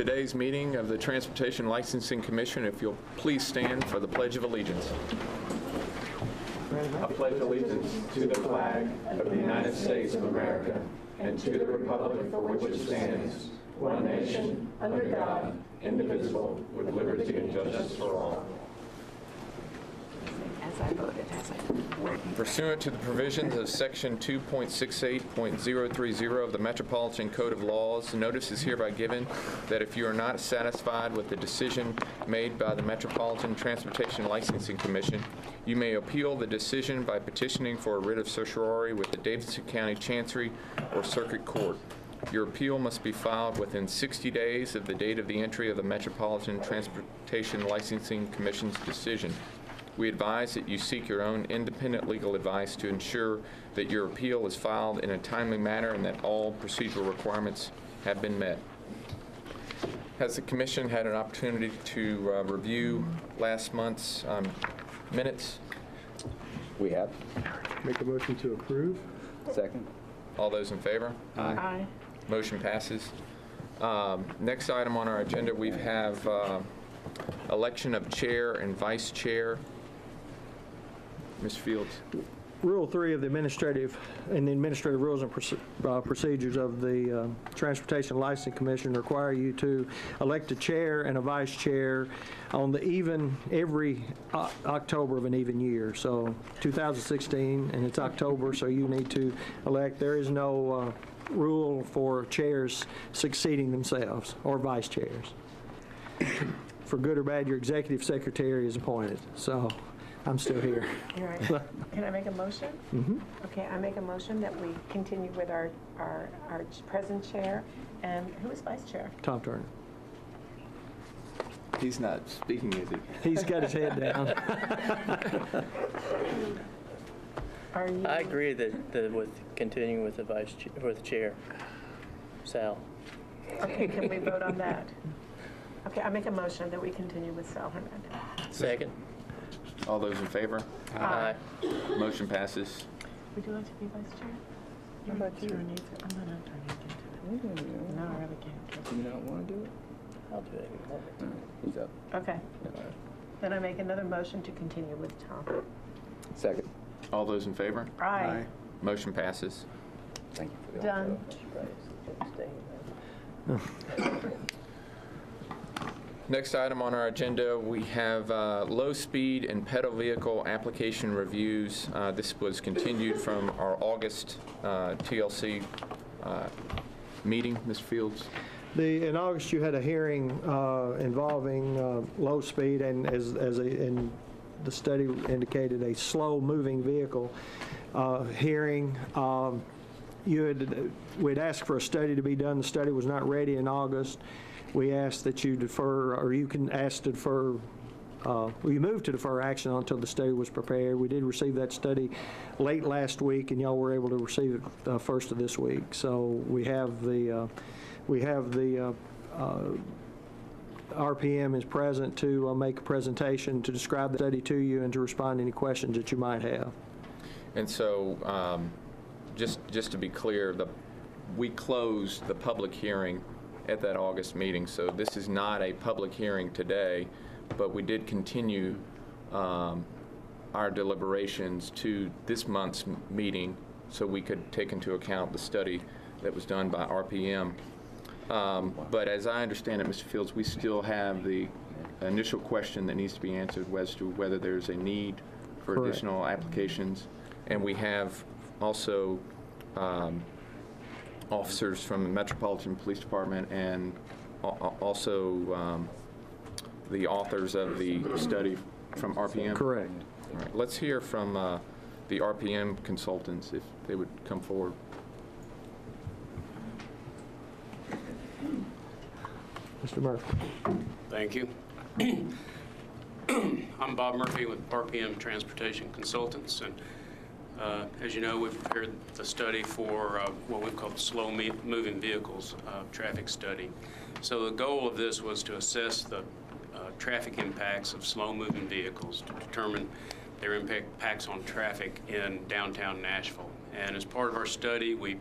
Today's meeting of the Transportation Licensing Commission, if you'll please stand for the Pledge of Allegiance. I pledge allegiance to the flag of the United States of America and to the republic for which it stands, one nation, under God, indivisible, with liberty and justice for all. Pursuant to the provisions of Section 2.68.030 of the Metropolitan Code of Laws, notice is hereby given that if you are not satisfied with the decision made by the Metropolitan Transportation Licensing Commission, you may appeal the decision by petitioning for a writ of certiorari with the Davidson County Chancery or Circuit Court. Your appeal must be filed within 60 days of the date of the entry of the Metropolitan Transportation Licensing Commission's decision. We advise that you seek your own independent legal advice to ensure that your appeal is filed in a timely manner and that all procedural requirements have been met. Has the Commission had an opportunity to review last month's minutes? We have. Make a motion to approve. Second. All those in favor? Aye. Motion passes. Next item on our agenda, we have election of chair and vice chair. Mr. Fields. Rule 3 of the administrative rules and procedures of the Transportation Licensing Commission require you to elect a chair and a vice chair on every October of an even year. So 2016, and it's October, so you need to elect. There is no rule for chairs succeeding themselves or vice chairs. For good or bad, your executive secretary is appointed. So I'm still here. You're right. Can I make a motion? Mm-hmm. Okay, I make a motion that we continue with our present chair. And who is vice chair? Tom Turner. He's not speaking, is he? He's got his head down. Are you? I agree that with continuing with the with chair, Sal. Okay, can we vote on that? Okay, I make a motion that we continue with Sal Hernandez. Second. All those in favor? Aye. Motion passes. Would you like to be vice chair? You're an attorney. I'm not an attorney. No, I really can't. Do you not want to do it? I'll do it. He's up. Okay. Then I make another motion to continue with Tom. Second. All those in favor? Aye. Motion passes. Thank you for the Done. Next item on our agenda, we have low-speed and pedal vehicle application reviews. This was continued from our August TLC meeting. Mr. Fields. In August, you had a hearing involving low speed and and the study indicated a slow-moving vehicle hearing. We'd asked for a study to be done. The study was not ready in August. We asked that you defer, or you can ask to defer, we moved to defer action until the study was prepared. We did receive that study late last week, and y'all were able to receive it first of this week. So we have the RPM is present to make a presentation to describe the study to you and to respond to any questions that you might have. And so, just to be clear, we closed the public hearing at that August meeting, so this is not a public hearing today, but we did continue our deliberations to this month's meeting so we could take into account the study that was done by RPM. But as I understand it, Mr. Fields, we still have the initial question that needs to be answered as to whether there's a need for Correct. Additional applications, and we have also officers from the Metropolitan Police Department and also the authors of the study from RPM? Correct. All right. Let's hear from the RPM consultants, if they would come forward. Mr. Murphy. Thank you. I'm Bob Murphy with RPM Transportation Consultants, and as you know, we've prepared the study for what we've called slow-moving vehicles traffic study. So the goal of this was to assess the traffic impacts of slow-moving vehicles to determine their impacts on traffic in downtown Nashville. And as part of our study, we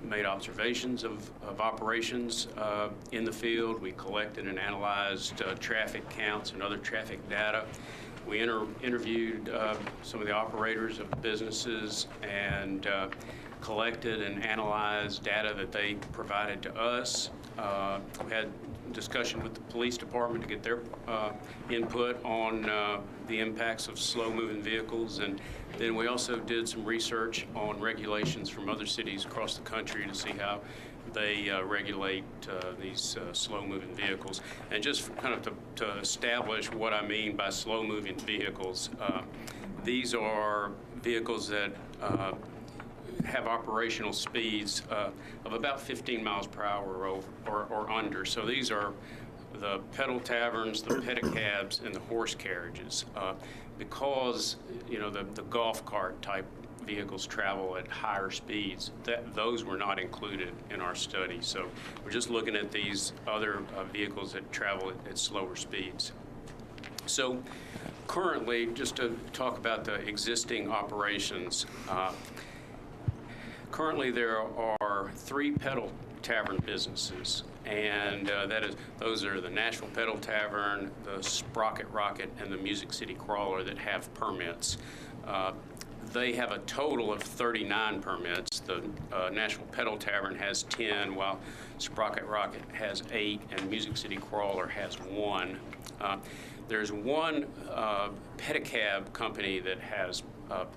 made observations of operations in the field. We collected and analyzed traffic counts and other traffic data. We interviewed some of the operators of businesses and collected and analyzed data that they provided to us. We had discussion with the police department to get their input on the impacts of slow-moving vehicles, and then we also did some research on regulations from other cities across the country to see how they regulate these slow-moving vehicles. And just kind of to establish what I mean by slow-moving vehicles, these are vehicles that have operational speeds of about 15 miles per hour or under. So these are the pedal taverns, the pedicabs, and the horse carriages. Because, you know, the golf cart type vehicles travel at higher speeds, those were not included in our study. So we're just looking at these other vehicles that travel at slower speeds. So currently, just to talk about the existing operations, currently there are 3 pedal tavern businesses, and those are the Nashville Pedal Tavern, the Sprocket Rocket, and the Music City Crawler that have permits. They have a total of 39 permits. The Nashville Pedal Tavern has 10, while Sprocket Rocket has 8, and Music City Crawler has 1. There's one pedicab company that has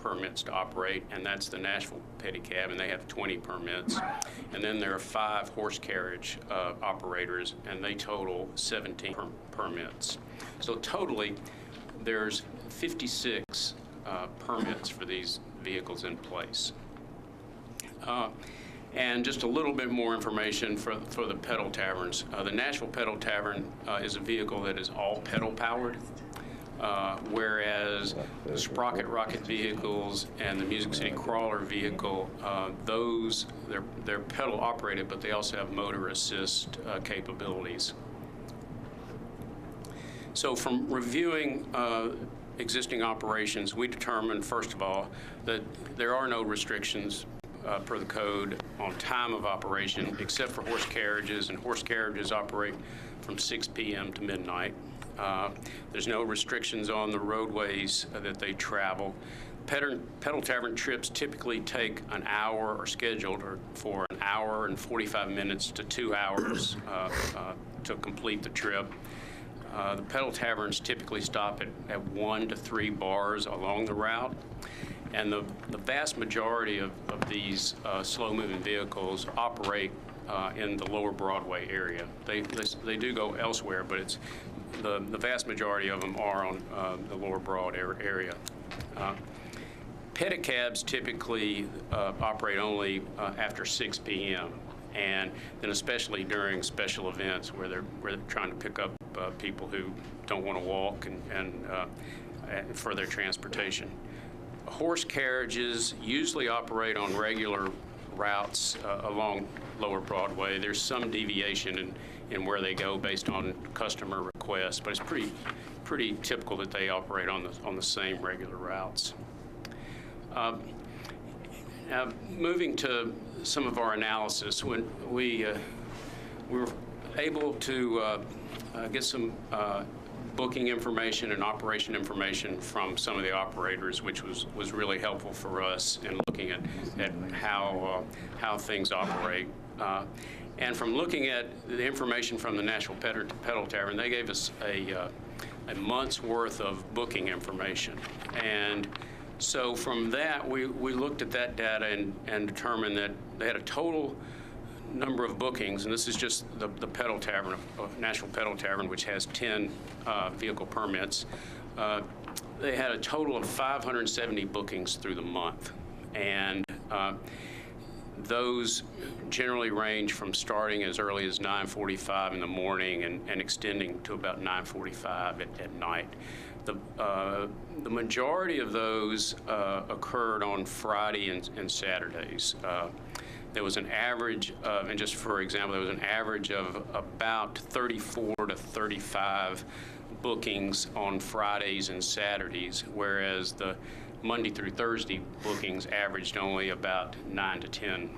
permits to operate, and that's the Nashville Pedicab, and they have 20 permits. And then there are 5 horse carriage operators, and they total 17 permits. So totally, there's 56 permits for these vehicles in place. And just a little bit more information for the pedal taverns. The Nashville Pedal Tavern is a vehicle that is all pedal powered, whereas the Sprocket Rocket vehicles and the Music City Crawler vehicle, they're pedal operated, but they also have motor assist capabilities. So from reviewing existing operations, we determined, first of all, that there are no restrictions per the code on time of operation, except for horse carriages, and horse carriages operate from 6 p.m. to midnight. There's no restrictions on the roadways that they travel. Pedal tavern trips typically take an hour, or scheduled for an hour and 45 minutes to 2 hours to complete the trip. The pedal taverns typically stop at 1 to 3 bars along the route. And the vast majority of these slow-moving vehicles operate in the Lower Broadway area. They do go elsewhere, but it's the vast majority of them are on the Lower Broad area. Pedicabs typically operate only after 6 p.m. and then especially during special events where they're trying to pick up people who don't want to walk and for their transportation. Horse carriages usually operate on regular routes along Lower Broadway. There's some deviation in where they go based on customer requests, but it's pretty typical that they operate on the same regular routes. Now, moving to some of our analysis, when we were able to get some booking information and operation information from some of the operators, which was really helpful for us in looking at how things operate. And from looking at the information from the Nashville Pedal Tavern, they gave us a month's worth of booking information. And so from that, we looked at that data and determined that they had a total number of bookings, and this is just the Pedal Tavern, Nashville Pedal Tavern, which has 10 vehicle permits. They had a total of 570 bookings through the month, and those generally range from starting as early as 9:45 in the morning and extending to about 9:45 at night. The majority of those occurred on Friday and Saturdays. There was an average of, and just for example, there was an average of about 34 to 35 bookings on Fridays and Saturdays, whereas the Monday through Thursday bookings averaged only about 9 to 10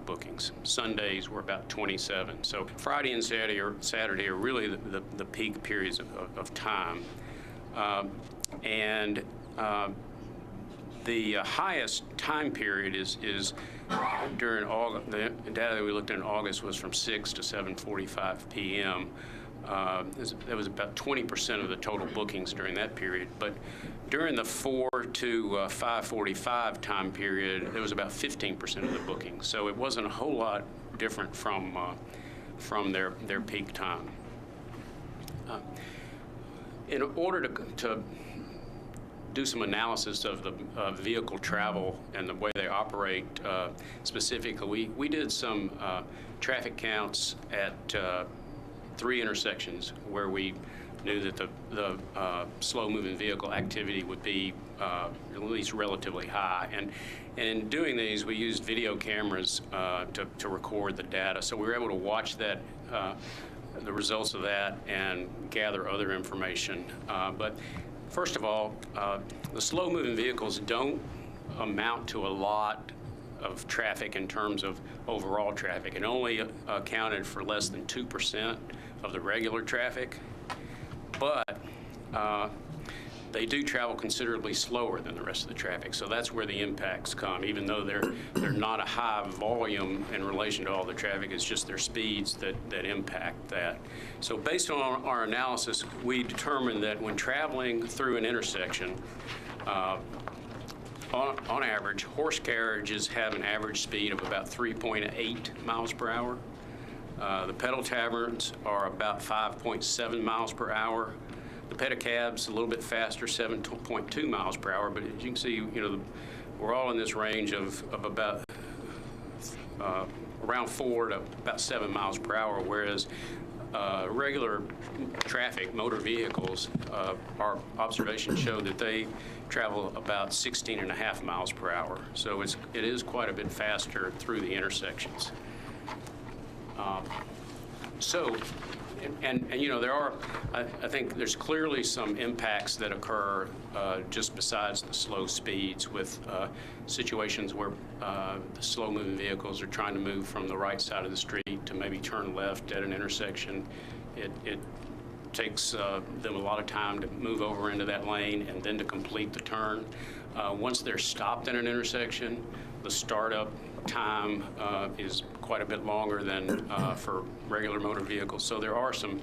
bookings. Sundays were about 27. So Friday and Saturday are really the peak periods of time. The highest time period is during August. The data that we looked at in August was from 6 to 7:45 p.m. That was about 20% of the total bookings during that period. But during the 4 to 5:45 time period, it was about 15% of the bookings. So it wasn't a whole lot different from their peak time. In order to do some analysis of the vehicle travel and the way they operate specifically, we did some traffic counts at 3 intersections where we knew that the slow-moving vehicle activity would be at least relatively high. And in doing these, we used video cameras to record the data. So we were able to watch that, the results of that, and gather other information. But first of all, the slow-moving vehicles don't amount to a lot of traffic in terms of overall traffic. It only accounted for less than 2% of the regular traffic, but they do travel considerably slower than the rest of the traffic. So that's where the impacts come. Even though they're not a high volume in relation to all the traffic, it's just their speeds that impact that. So based on our analysis, we determined that when traveling through an intersection, on average, horse carriages have an average speed of about 3.8 miles per hour. The pedal taverns are about 5.7 miles per hour. The pedicabs a little bit faster, 7.2 miles per hour. But as you can see, we're all in this range of about around 4 to about 7 miles per hour, whereas regular traffic, motor vehicles, our observations show that they travel about 16.5 miles per hour. So it is quite a bit faster through the intersections. There are, I think there's clearly some impacts that occur just besides the slow speeds with situations where the slow-moving vehicles are trying to move from the right side of the street to maybe turn left at an intersection. It takes them a lot of time to move over into that lane and then to complete the turn. Once they're stopped at an intersection, the startup time is quite a bit longer than for regular motor vehicles. So there are some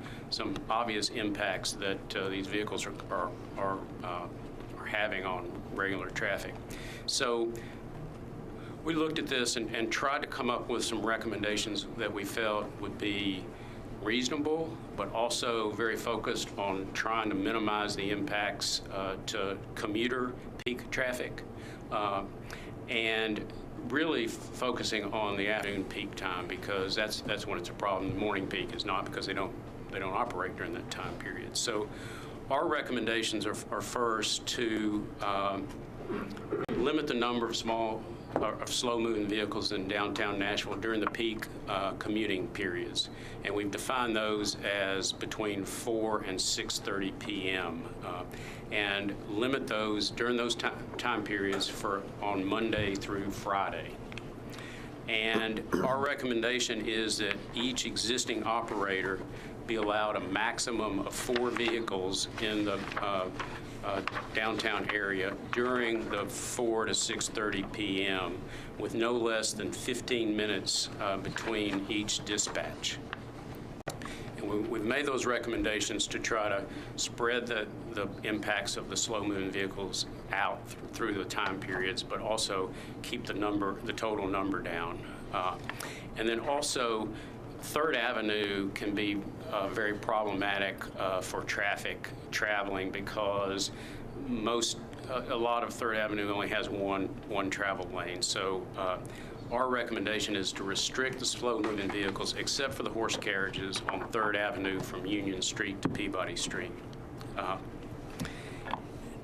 obvious impacts that these vehicles are having on regular traffic. So we looked at this and tried to come up with some recommendations that we felt would be reasonable, but also very focused on trying to minimize the impacts to commuter peak traffic, and really focusing on the afternoon peak time, because that's when it's a problem. The morning peak is not, because they don't operate during that time period. So our recommendations are first to limit the number of slow-moving vehicles in downtown Nashville during the peak commuting periods. And we've defined those as between 4 and 6:30 p.m. And limit those during those time periods on Monday through Friday. And our recommendation is that each existing operator be allowed a maximum of 4 vehicles in the downtown area during the 4 to 6:30 p.m. with no less than 15 minutes between each dispatch. And we've made those recommendations to try to spread the impacts of the slow-moving vehicles out through the time periods, but also keep the total number down. And then also, 3rd Avenue can be very problematic for traffic traveling, because a lot of 3rd Avenue only has one travel lane. So our recommendation is to restrict the slow-moving vehicles, except for the horse carriages, on 3rd Avenue from Union Street to Peabody Street.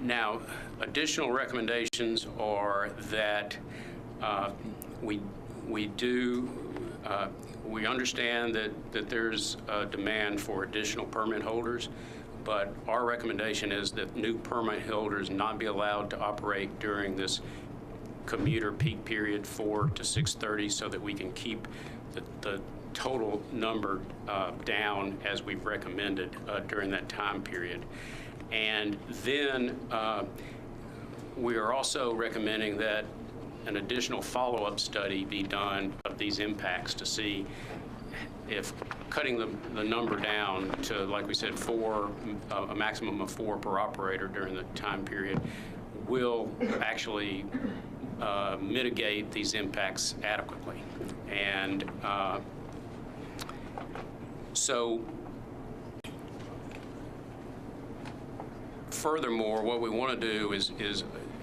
Now, additional recommendations are that we understand that there's a demand for additional permit holders, but our recommendation is that new permit holders not be allowed to operate during this commuter peak period 4 to 6:30 so that we can keep the total number down as we've recommended during that time period. And then we are also recommending that an additional follow-up study be done of these impacts to see if cutting the number down to, like we said, a maximum of 4 per operator during the time period will actually mitigate these impacts adequately. And so furthermore, what we want to do is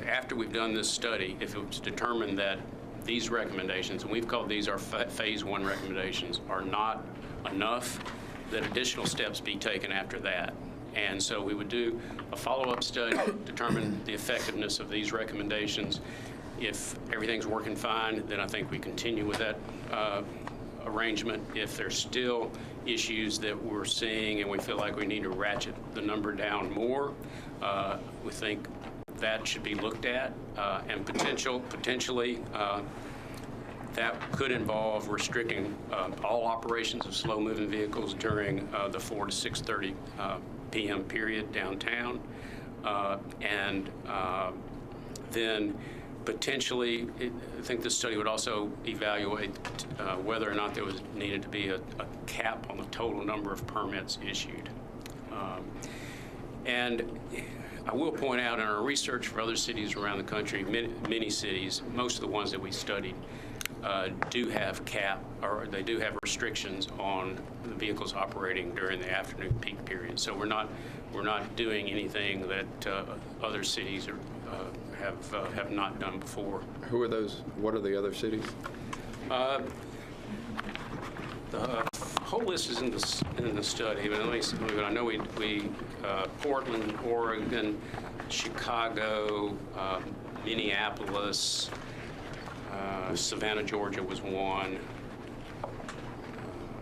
after we've done this study, if it's determined that these recommendations, and we've called these our phase 1 recommendations, are not enough, that additional steps be taken after that. And so we would do a follow-up study, determine the effectiveness of these recommendations. If everything's working fine, then I think we continue with that arrangement. If there's still issues that we're seeing and we feel like we need to ratchet the number down more, we think that should be looked at, and potentially that could involve restricting all operations of slow-moving vehicles during the 4 to 6:30 p.m. period downtown, and then potentially, I think this study would also evaluate whether or not there was needed to be a cap on the total number of permits issued. And I will point out in our research for other cities around the country, many cities, most of the ones that we studied, do have they do have restrictions on the vehicles operating during the afternoon peak period. So we're not doing anything that other cities have not done before. Who are those? What are the other cities? The whole list is in the study, but I know we Portland, Oregon, Chicago, Minneapolis, Savannah, Georgia was one.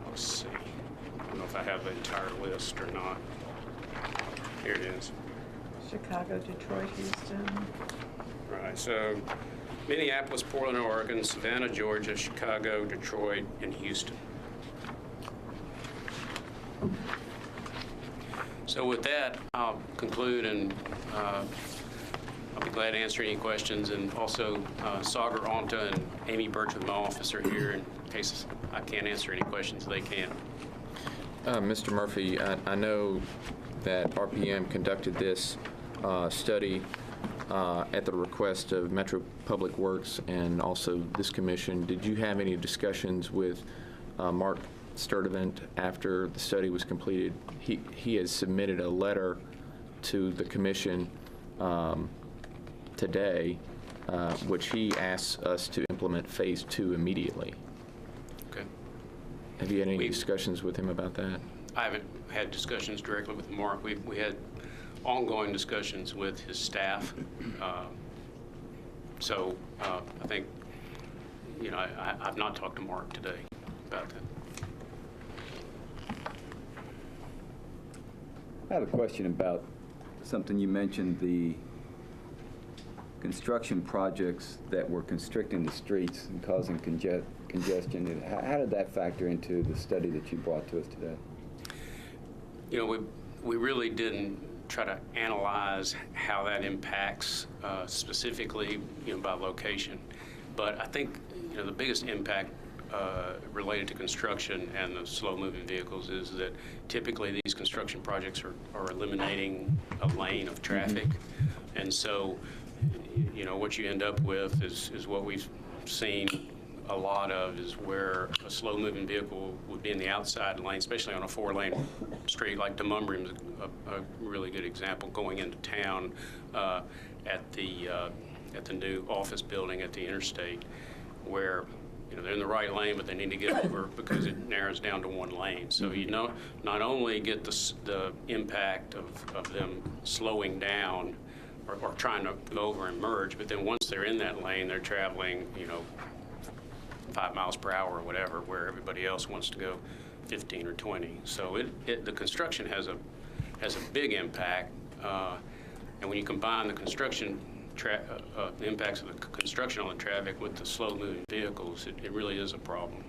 Let's see. I don't know if I have the entire list or not. Here it is. Chicago, Detroit, Houston. Right. So Minneapolis, Portland, Oregon, Savannah, Georgia, Chicago, Detroit, and Houston. So with that, I'll conclude, and I'll be glad to answer any questions. And also, Sagar Onta and Amy Birch with my office are here in case I can't answer any questions they can. Mr. Murphy, I know that RPM conducted this study at the request of Metro Public Works and also this commission. Did you have any discussions with Mark Sturdivant after the study was completed? He has submitted a letter to the commission today, which he asks us to implement phase 2 immediately. Okay. Have you had any discussions with him about that? I haven't had discussions directly with Mark. We had ongoing discussions with his staff. So I think, I've not talked to Mark today about that. I have a question about something you mentioned, the construction projects that were constricting the streets and causing congestion. How did that factor into the study that you brought to us today? We really didn't try to analyze how that impacts specifically, by location. But I think, the biggest impact related to construction and the slow-moving vehicles is that typically these construction projects are eliminating a lane of traffic. Mm-hmm. And so, what you end up with is what we've seen a lot of, is where a slow-moving vehicle would be in the outside lane, especially on a 4-lane street like Demonbreun is a really good example, going into town at the new office building at the interstate, where they're in the right lane, but they need to get over because it narrows down to 1 lane. So you not only get the impact of them slowing down or trying to go over and merge, but then once they're in that lane, they're traveling, 5 miles per hour or whatever, where everybody else wants to go 15 or 20. So the construction has a big impact, and when you combine the construction the impacts of the construction on the traffic with the slow-moving vehicles, it really is a problem.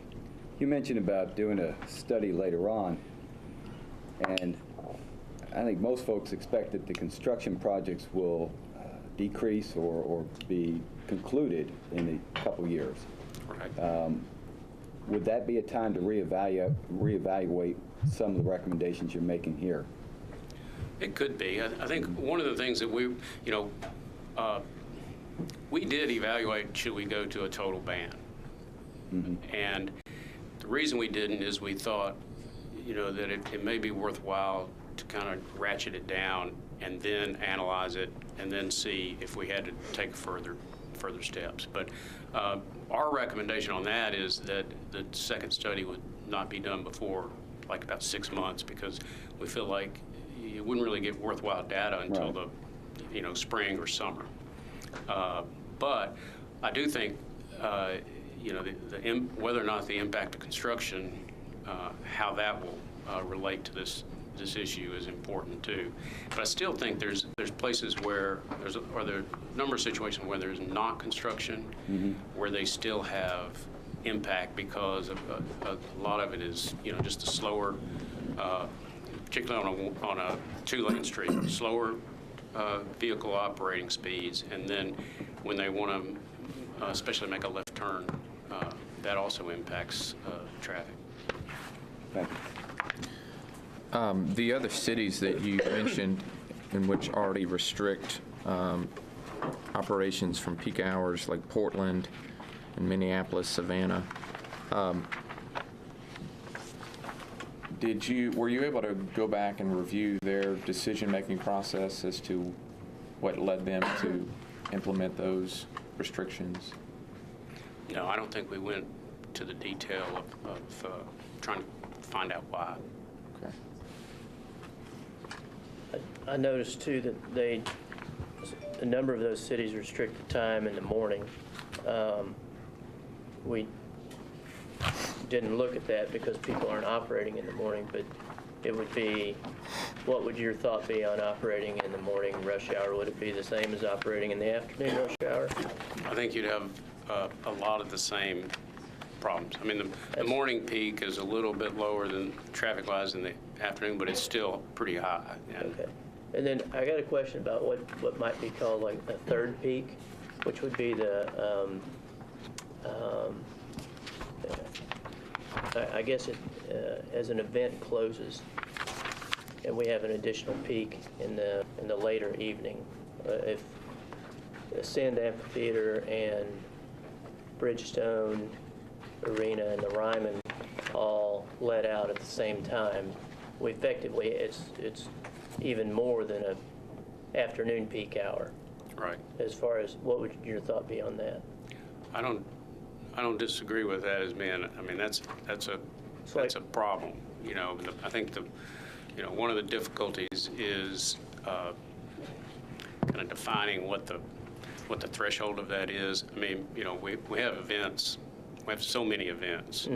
You mentioned about doing a study later on, and I think most folks expect that the construction projects will decrease or be concluded in a couple years. Right. Would that be a time to reevaluate some of the recommendations you're making here? It could be. I think one of the things that we did evaluate, should we go to a total ban? And the reason we didn't is we thought, that it may be worthwhile to kind of ratchet it down and then analyze it and then see if we had to take further steps. But our recommendation on that is that the second study would not be done before like about 6 months, because we feel like you wouldn't really get worthwhile data until the spring or summer. But I do think whether or not the impact of construction, how that will relate to this issue is important too. But I still think there's places where there are a number of situations where there's not construction, where they still have impact because of a lot of it is just a slower, particularly on a two-lane street, slower vehicle operating speeds, and then when they want to especially make a left turn, that also impacts traffic. Thank you. The other cities that you mentioned in which already restrict operations from peak hours, like Portland and Minneapolis, Savannah, were you able to go back and review their decision-making process as to what led them to implement those restrictions? No, I don't think we went to the detail of trying to find out why. Okay. I noticed too that a number of those cities restrict the time in the morning. We didn't look at that because people aren't operating in the morning, but it would be, what would your thought be on operating in the morning rush hour? Would it be the same as operating in the afternoon rush hour? I think you'd have a lot of the same problems. I mean, the morning peak is a little bit lower than traffic-wise in the afternoon, but it's still pretty high. And Okay. And then I got a question about what might be called like a third peak, which would be the, I guess as an event closes and we have an additional peak in the later evening. If Ascend Amphitheater and Bridgestone Arena and the Ryman all let out at the same time, we effectively, it's even more than a afternoon peak hour. Right. As far as, what would your thought be on that? I don't disagree with that as being, I mean, that's a problem. I think one of the difficulties is kind of defining what the threshold of that is. I mean, we have events. We have so many events.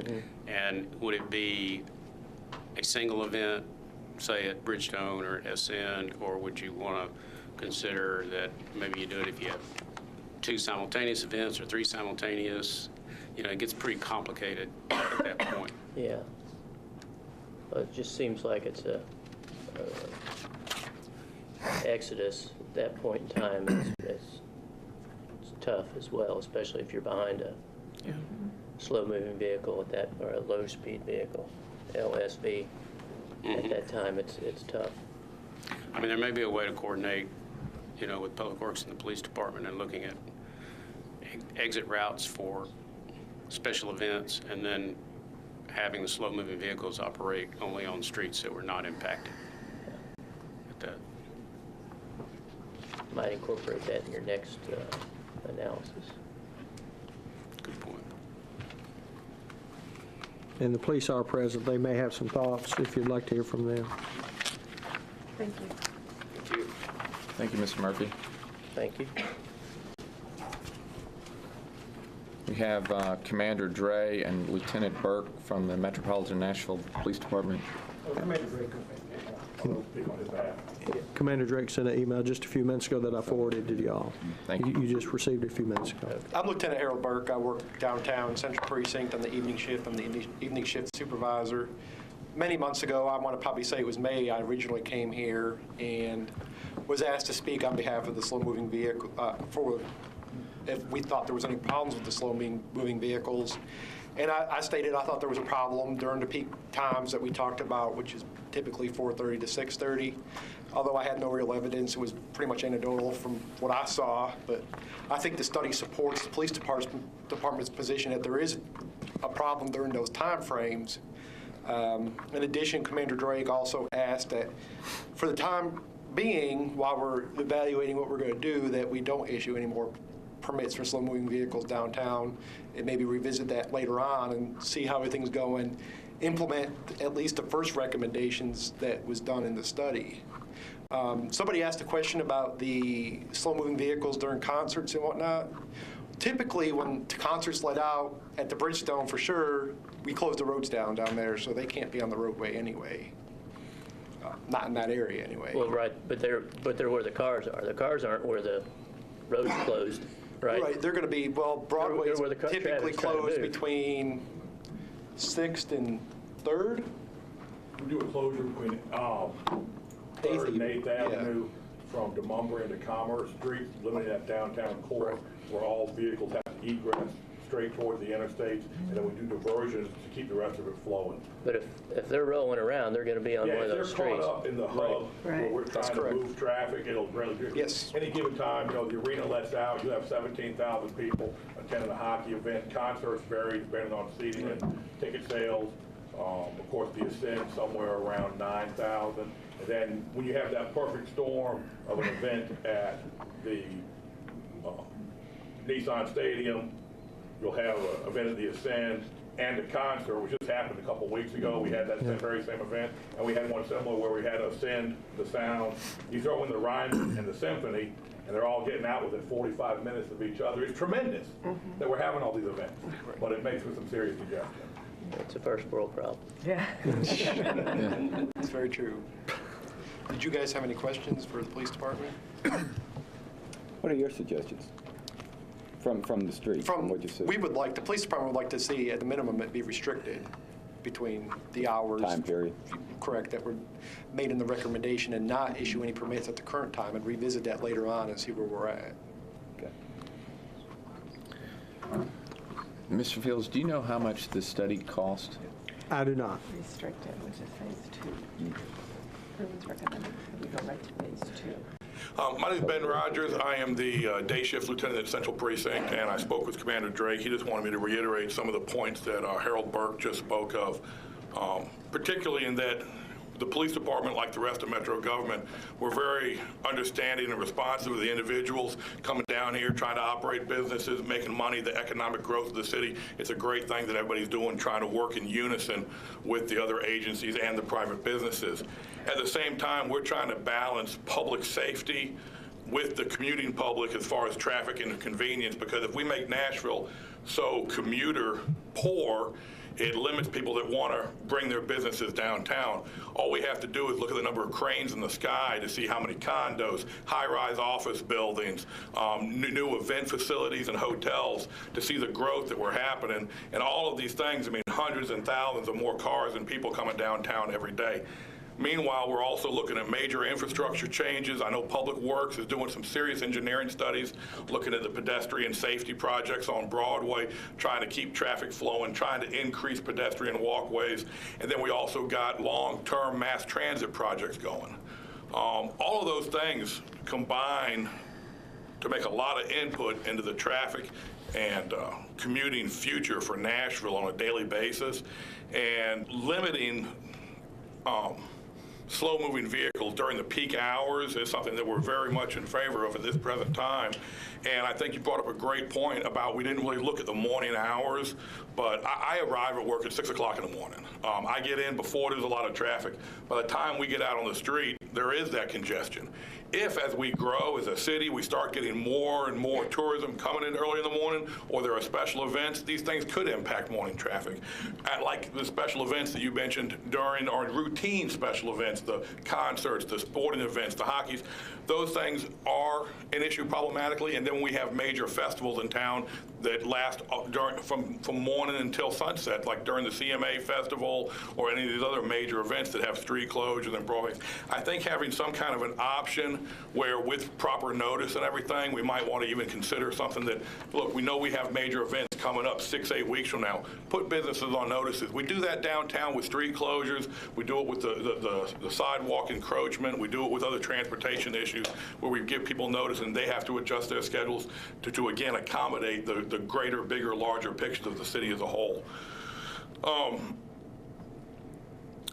And would it be a single event, say at Bridgestone or Ascend, or would you want to consider that maybe you do it if you have 2 simultaneous events or 3 simultaneous? It gets pretty complicated at that point. Yeah. Well, it just seems like it's a exodus at that point in time. It's tough as well, especially if you're behind a slow-moving vehicle at that, or a low-speed vehicle, LSV. At that time, it's tough. I mean, there may be a way to coordinate, with Public Works and the Police Department and looking at exit routes for special events, and then having the slow-moving vehicles operate only on streets that were not impacted. Might incorporate that in your next analysis. Good point. And the police are present. They may have some thoughts if you'd like to hear from them. Thank you. Thank you. Thank you, Mr. Murphy. Thank you. We have Commander Dre and Lieutenant Burke from the Metropolitan Nashville Police Department Commander Drake sent an email just a few minutes ago that I forwarded to y'all. Thank you. You just received it a few minutes ago. I'm Lieutenant Harold Burke. I work downtown Central Precinct on the evening shift. I'm the evening shift supervisor. Many months ago, I want to probably say it was May, I originally came here and was asked to speak on behalf of the slow-moving vehicle, if we thought there was any problems with the slow-moving vehicles. And I stated I thought there was a problem during the peak times that we talked about, which is typically 4:30 to 6:30. Although I had no real evidence, it was pretty much anecdotal from what I saw. But I think the study supports the police department's position that there is a problem during those time frames. In addition, Commander Drake also asked that for the time being, while we're evaluating what we're going to do, that we don't issue any more permits for slow-moving vehicles downtown, and maybe revisit that later on and see how everything's going, implement at least the first recommendations that was done in the study. Somebody asked a question about the slow-moving vehicles during concerts and whatnot. Typically, when concerts let out at the Bridgestone, for sure, we close the roads down there, so they can't be on the roadway anyway. Not in that area, anyway. Well, right, but they're where the cars are. The cars aren't where the road's closed, right? Right, they're going to be, well, Broadway's They're where the typically traffic's trying to closed move. between 6th and 3rd. We do a closure between 3rd and 8th Yeah. Avenue from DeMumbra into Commerce Street, limiting that downtown core Right. where all vehicles have to egress straight towards the interstates, and then we do diversions to keep the rest of it flowing. But if they're rolling around, they're going to be on one of those If they're streets. caught up in the hub where Right. we're That's trying to correct. move traffic, it'll really do. Yes. Any given time, the arena lets out, you have 17,000 people attending a hockey event. Concerts vary depending on seating and ticket sales. Of course, the Ascent somewhere around 9,000. And then when you have that perfect storm of an event at the Nissan Stadium, you'll have an event at the Ascend and a concert, which just happened a couple weeks ago. We had that very same event, and we had one similar where we had Ascend, the sound. You throw in the Ryman and the Symphony, and they're all getting out within 45 minutes of each other. It's tremendous that we're having all these events, but it makes for some serious congestion. It's a first world problem. Yeah. That's very true. Did you guys have any questions for the police department? What are your suggestions from the street, from what you said? We would like, the police department would like to see, at the minimum, it be restricted between the hours. Time period. Correct, that were made in the recommendation, and not issue any permits at the current time, and revisit that later on and see where we're at. Okay. Mr. Fields, do you know how much this study cost? I do not. Restricted, which is phase 2. Everyone's recommending that we go right to phase 2. My name is Ben Rogers. I am the day shift lieutenant at Central Precinct, and I spoke with Commander Drake. He just wanted me to reiterate some of the points that Harold Burke just spoke of, particularly in that the police department, like the rest of Metro government, we're very understanding and responsive to the individuals coming down here, trying to operate businesses, making money, the economic growth of the city. It's a great thing that everybody's doing, trying to work in unison with the other agencies and the private businesses. At the same time, we're trying to balance public safety with the commuting public as far as traffic and convenience, because if we make Nashville so commuter poor, it limits people that want to bring their businesses downtown. All we have to do is look at the number of cranes in the sky to see how many condos, high-rise office buildings, new event facilities and hotels, to see the growth that we're happening. And all of these things, I mean, hundreds and thousands of more cars and people coming downtown every day. Meanwhile, we're also looking at major infrastructure changes. I know Public Works is doing some serious engineering studies, looking at the pedestrian safety projects on Broadway, trying to keep traffic flowing, trying to increase pedestrian walkways. And then we also got long-term mass transit projects going. All of those things combine to make a lot of input into the traffic and commuting future for Nashville on a daily basis, and limiting slow-moving vehicles during the peak hours is something that we're very much in favor of at this present time. And I think you brought up a great point about we didn't really look at the morning hours, but I arrive at work at 6 o'clock in the morning. I get in before there's a lot of traffic. By the time we get out on the street, there is that congestion. If, as we grow as a city, we start getting more and more tourism coming in early in the morning, or there are special events, these things could impact morning traffic. Like the special events that you mentioned during our routine special events, the concerts, the sporting events, the hockeys, those things are an issue problematically. And then when we have major festivals in town that last from morning until sunset, like during the CMA Festival or any of these other major events that have street closures and Broadway, I think having some kind of an option where with proper notice and everything, we might want to even consider something that, look, we know we have major events coming up 6-8 weeks from now. Put businesses on notices. We do that downtown with street closures. We do it with the sidewalk encroachment. We do it with other transportation issues where we give people notice and they have to adjust their schedules to again, accommodate the greater, bigger, larger pictures of the city as a whole.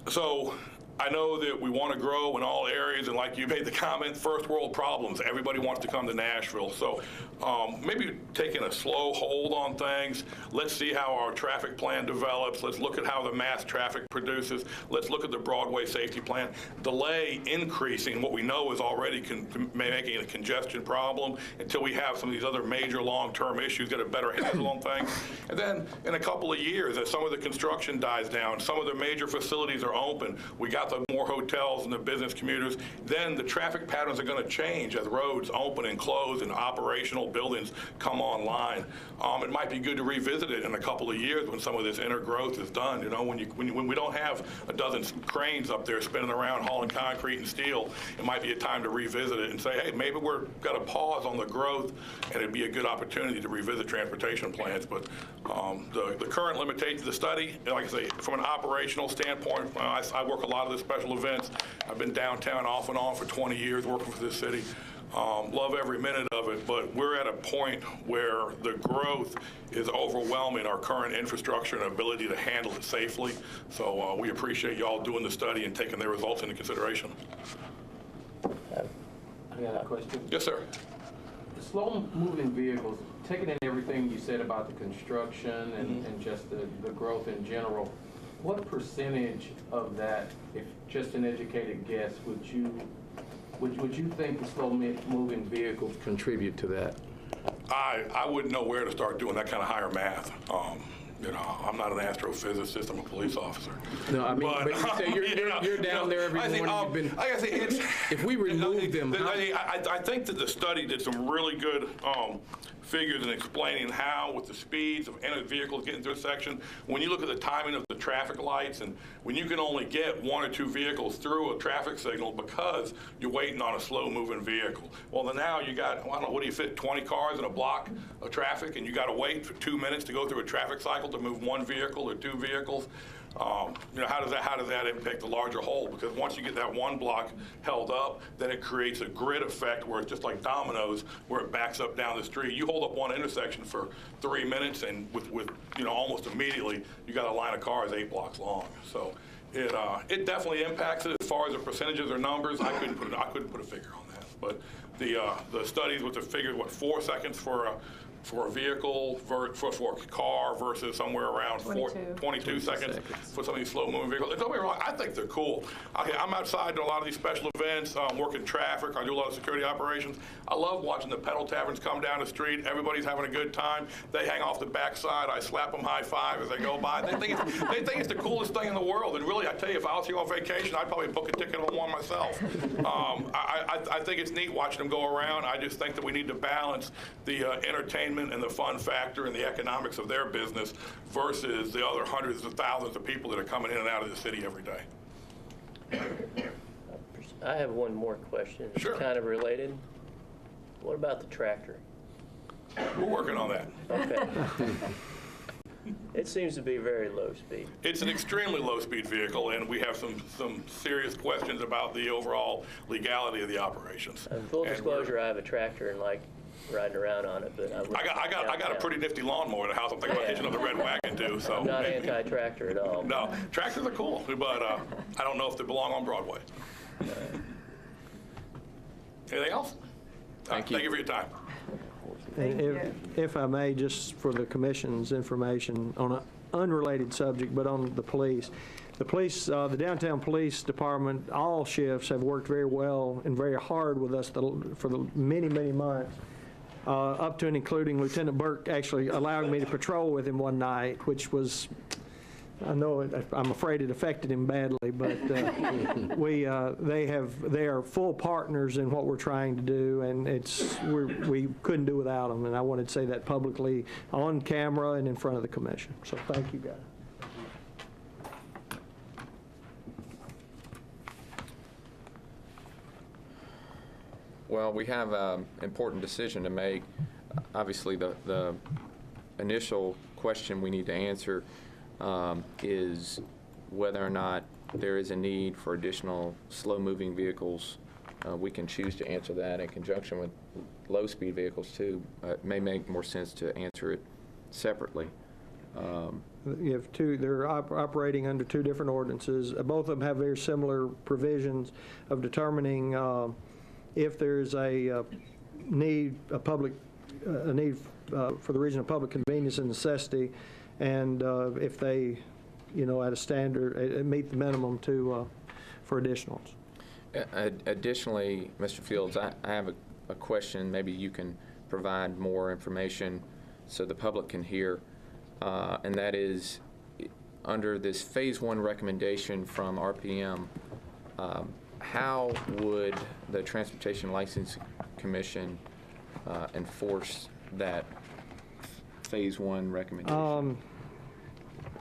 So I know that we want to grow in all areas, and like you made the comment, first world problems. Everybody wants to come to Nashville. So maybe taking a slow hold on things. Let's see how our traffic plan develops. Let's look at how the mass traffic produces. Let's look at the Broadway safety plan. Delay increasing what we know is already making a congestion problem until we have some of these other major long-term issues, get a better handle on things. And then in a couple of years, as some of the construction dies down, some of the major facilities are open, we got the more hotels and the business commuters, then the traffic patterns are going to change as roads open and close and operational buildings come online. It might be good to revisit it in a couple of years when some of this inner growth is done. You know, when we don't have a dozen cranes up there spinning around hauling concrete and steel, it might be a time to revisit it and say, hey, maybe we're got to pause on the growth, and it'd be a good opportunity to revisit transportation plans. But the current limitations of the study, like I say, from an operational standpoint, I work a lot of the special events. I've been downtown off and on for 20 years working for this city. Love every minute of it, but we're at a point where the growth is overwhelming our current infrastructure and ability to handle it safely. So we appreciate y'all doing the study and taking their results into consideration. I got a question. Yes, sir. The slow-moving vehicles, taking in everything you said about the construction and just the growth in general, what percentage of that, if just an educated guess, would you think the slow-moving vehicles contribute to that? I wouldn't know where to start doing that kind of higher math. You know, I'm not an astrophysicist. I'm a police officer. No, I mean, but you say you're down there every morning. You've been. Like I say, if we remove them, I think that the study did some really good figures in explaining how, with the speeds of any vehicles getting through a section, when you look at the timing of the traffic lights, and when you can only get 1 or 2 vehicles through a traffic signal because you're waiting on a slow-moving vehicle. Well, then now you got, I don't know, what do you fit, 20 cars in a block of traffic, and you got to wait for 2 minutes to go through a traffic cycle to move 1 vehicle or 2 vehicles. You know, how does that impact the larger whole? Because once you get that 1 block held up, then it creates a grid effect where it's just like dominoes, where it backs up down the street. You hold up 1 intersection for 3 minutes, and with you know, almost immediately you got a line of cars 8 blocks long. So it definitely impacts it. As far as the percentages or numbers, I couldn't put a figure on that. But the studies with the figures, 4 seconds for a vehicle, for a car versus somewhere around 22 seconds for some of these slow-moving vehicles. And don't get me wrong, I think they're cool. I'm outside doing a lot of these special events, working traffic. I do a lot of security operations. I love watching the pedal taverns come down the street. Everybody's having a good time. They hang off the backside. I slap them high five as they go by. They think it's the coolest thing in the world. And really, I tell you, if I was here on vacation, I'd probably book a ticket on one myself. I think it's neat watching them go around. I just think that we need to balance the entertainment and the fun factor and the economics of their business versus the other hundreds of thousands of people that are coming in and out of the city every day. I have one more question. It's Sure. kind of related. What about the tractor? We're working on that. Okay. It seems to be very low speed. It's an extremely low-speed vehicle, and we have some serious questions about the overall legality of the operations. Full And disclosure, I have a tractor and like riding around on it, but I got a pretty nifty lawnmower at the house. I'm thinking about hitching up the red wagon too. So I'm not anti-tractor at all. No, tractors are cool, but I don't know if they belong on Broadway. Anything else? Thank you for your time. And if I may, just for the commission's information on an unrelated subject, but on the police, The police, the downtown police department, all shifts have worked very well and very hard with us for the many, many months, up to and including Lieutenant Burke actually allowing me to patrol with him one night, which was, I'm afraid it affected him badly, but they are full partners in what we're trying to do, and we couldn't do without them, and I wanted to say that publicly on camera and in front of the commission. So thank you, guys. Well, we have an important decision to make. Obviously, the initial question we need to answer is whether or not there is a need for additional slow-moving vehicles. We can choose to answer that in conjunction with low-speed vehicles, too. It may make more sense to answer it separately. You have two, they're operating under two different ordinances. Both of them have very similar provisions of determining if there's a need, a need for the reason of public convenience and necessity, and if they, at a standard, meet the minimum for additionals. Additionally, Mr. Fields, I have a question. Maybe you can provide more information so the public can hear, and that is, under this Phase 1 recommendation from RPM, how would the Transportation Licensing Commission enforce that Phase 1 recommendation?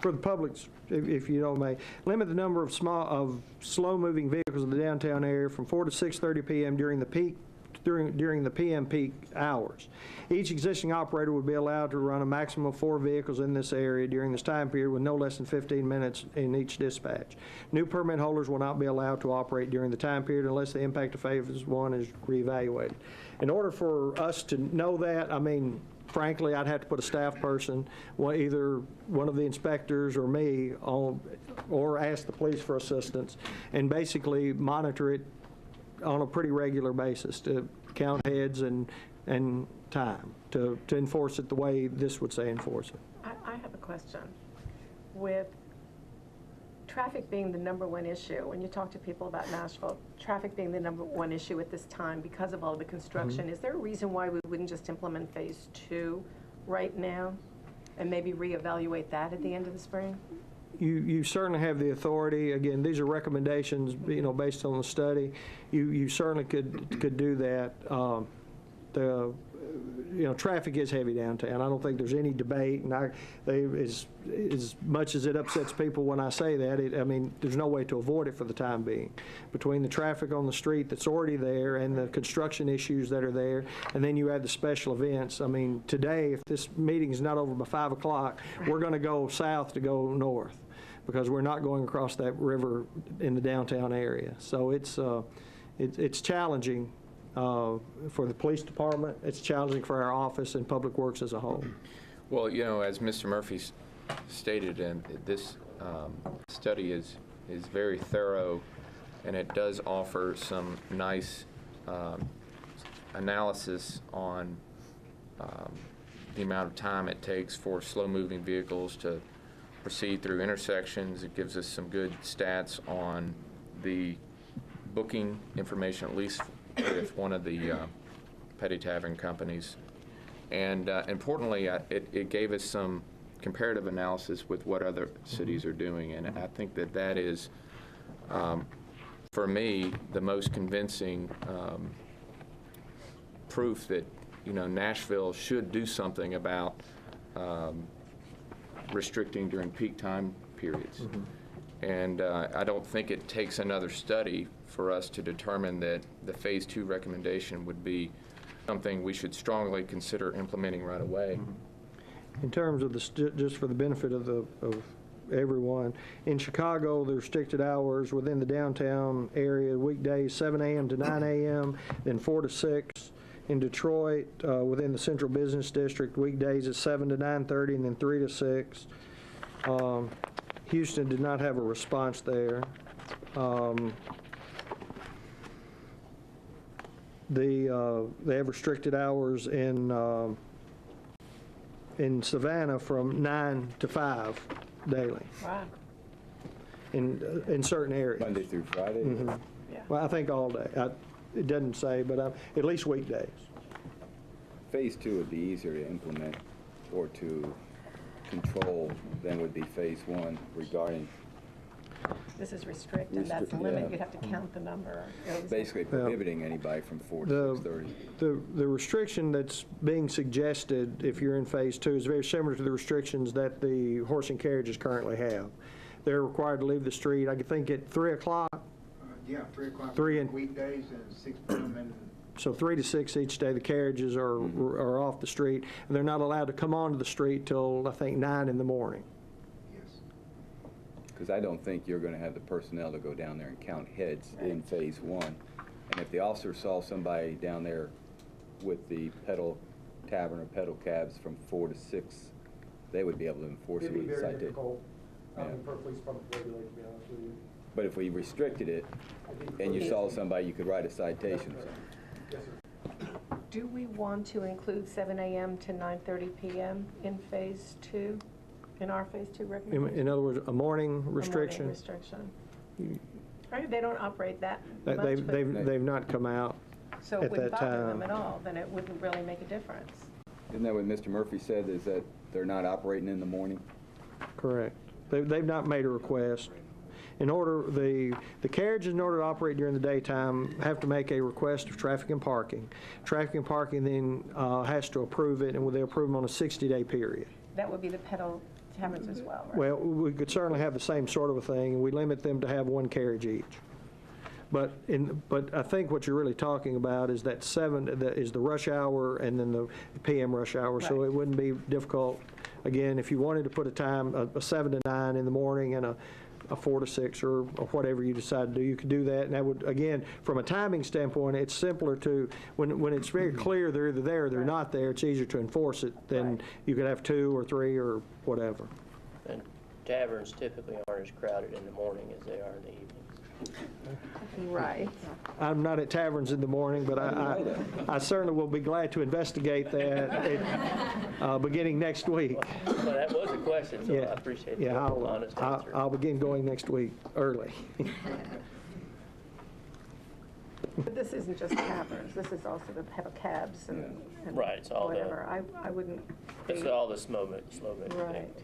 For the public, if you don't mind, limit the number of slow-moving vehicles in the downtown area from 4 to 6:30 p.m. during the PM peak hours. Each existing operator would be allowed to run a maximum of 4 vehicles in this area during this time period with no less than 15 minutes in each dispatch. New permit holders will not be allowed to operate during the time period unless the impact of Phase 1 is reevaluated. In order for us to know that, frankly, I'd have to put a staff person, either one of the inspectors or me, or ask the police for assistance, and basically monitor it on a pretty regular basis to count heads and time, to enforce it the way this would say enforce it. I have a question. With traffic being the #1 issue, when you talk to people about Nashville, traffic being the #1 issue at this time because of all the construction, is there a reason why we wouldn't just implement Phase 2 right now and maybe reevaluate that at the end of the spring? You certainly have the authority. Again, these are recommendations, based on the study. You certainly could do that. Traffic is heavy downtown. I don't think there's any debate, and as much as it upsets people when I say that, there's no way to avoid it for the time being. Between the traffic on the street that's already there and the construction issues that are there, and then you add the special events. Today, if this meeting is not over by 5 o'clock, we're going to go south to go north, because we're not going across that river in the downtown area. So it's challenging for the police department. It's challenging for our office and Public Works as a whole. Well, as Mr. Murphy stated, and this study is very thorough, and it does offer some nice analysis on the amount of time it takes for slow-moving vehicles to proceed through intersections. It gives us some good stats on the booking information, at least with one of the Petty Tavern companies. And importantly, it gave us some comparative analysis with what other cities are doing. And I think that is, for me, the most convincing proof that, Nashville should do something about restricting during peak time periods. And I don't think it takes another study for us to determine that the Phase 2 recommendation would be something we should strongly consider implementing right away. In terms of just for the benefit of everyone, in Chicago, the restricted hours within the downtown area, weekdays 7 a.m. to 9 a.m., then 4 to 6. In Detroit, within the Central Business District, weekdays at 7 to 9:30, and then 3 to 6. Houston did not have a response there. They have restricted hours in Savannah from 9 to 5 daily. Wow. in certain areas. Monday through Friday? Well, I think all day. It doesn't say, but at least weekdays. Phase 2 would be easier to implement or to control than would be Phase 1 regarding This is restrict, and that's Restrict, limit. yeah. You'd have to count the number. basically prohibiting anybody from 4 to The- 6:30. The restriction that's being suggested, if you're in Phase 2, is very similar to the restrictions that the horse and carriages currently have. They're required to leave the street, I think, at 3 o'clock, Yeah, 3 o'clock Three and- weekdays and 6 p.m. and so 3 to 6 each day. The carriages are off the street, and they're not allowed to come onto the street till, I think, 9 in the morning. yes. Because I don't think you're going to have the personnel to go down there and count heads in Phase 1. And if the officer saw somebody down there with the pedal tavern or pedal cabs from 4 to 6, they would be able to enforce it with a citation. Yeah. for a police department to regulate, to be honest with you. But if we restricted it and you saw somebody, you could write a citation. Do we want to include 7 a.m. to 9:30 p.m. in Phase 2, in our Phase 2 recommendation? In other words, a morning A morning restriction. restriction. Right, they don't operate that That much, but, They've not come out. so at it wouldn't that bother them time. at all, then it wouldn't really make a difference. Isn't that what Mr. Murphy said, is that they're not operating in the morning? Correct. They've not made a request. In order, the carriages, in order to operate during the daytime, have to make a request of traffic and parking. Traffic and parking then has to approve it, and they approve them on a 60-day period. That would be the pedal taverns as well, right? Well, we could certainly have the same sort of a thing, and we limit them to have one carriage each. But I think what you're really talking about is that is the rush hour and then the PM rush hour. So Right. it wouldn't be difficult, again, if you wanted to put a time, a 7 to 9 in the morning and a 4 to 6 or whatever you decide to do, you could do that. And that would, again, from a timing standpoint, it's simpler to, when it's very clear they're either there or they're not there, it's easier to enforce it than Right. you could have 2 or 3 or whatever. And taverns typically aren't as crowded in the morning as they are in the evenings. Right. I'm not at taverns in the morning, but I certainly will be glad to investigate that beginning next week. Well, that was a question, so I Yeah. appreciate the Yeah, honest answer. I'll begin going next week, early. But this isn't just taverns, this is also the pedal cabs and Right, it's all the- whatever. I wouldn't. It's be- all the slow moving Right. vehicles.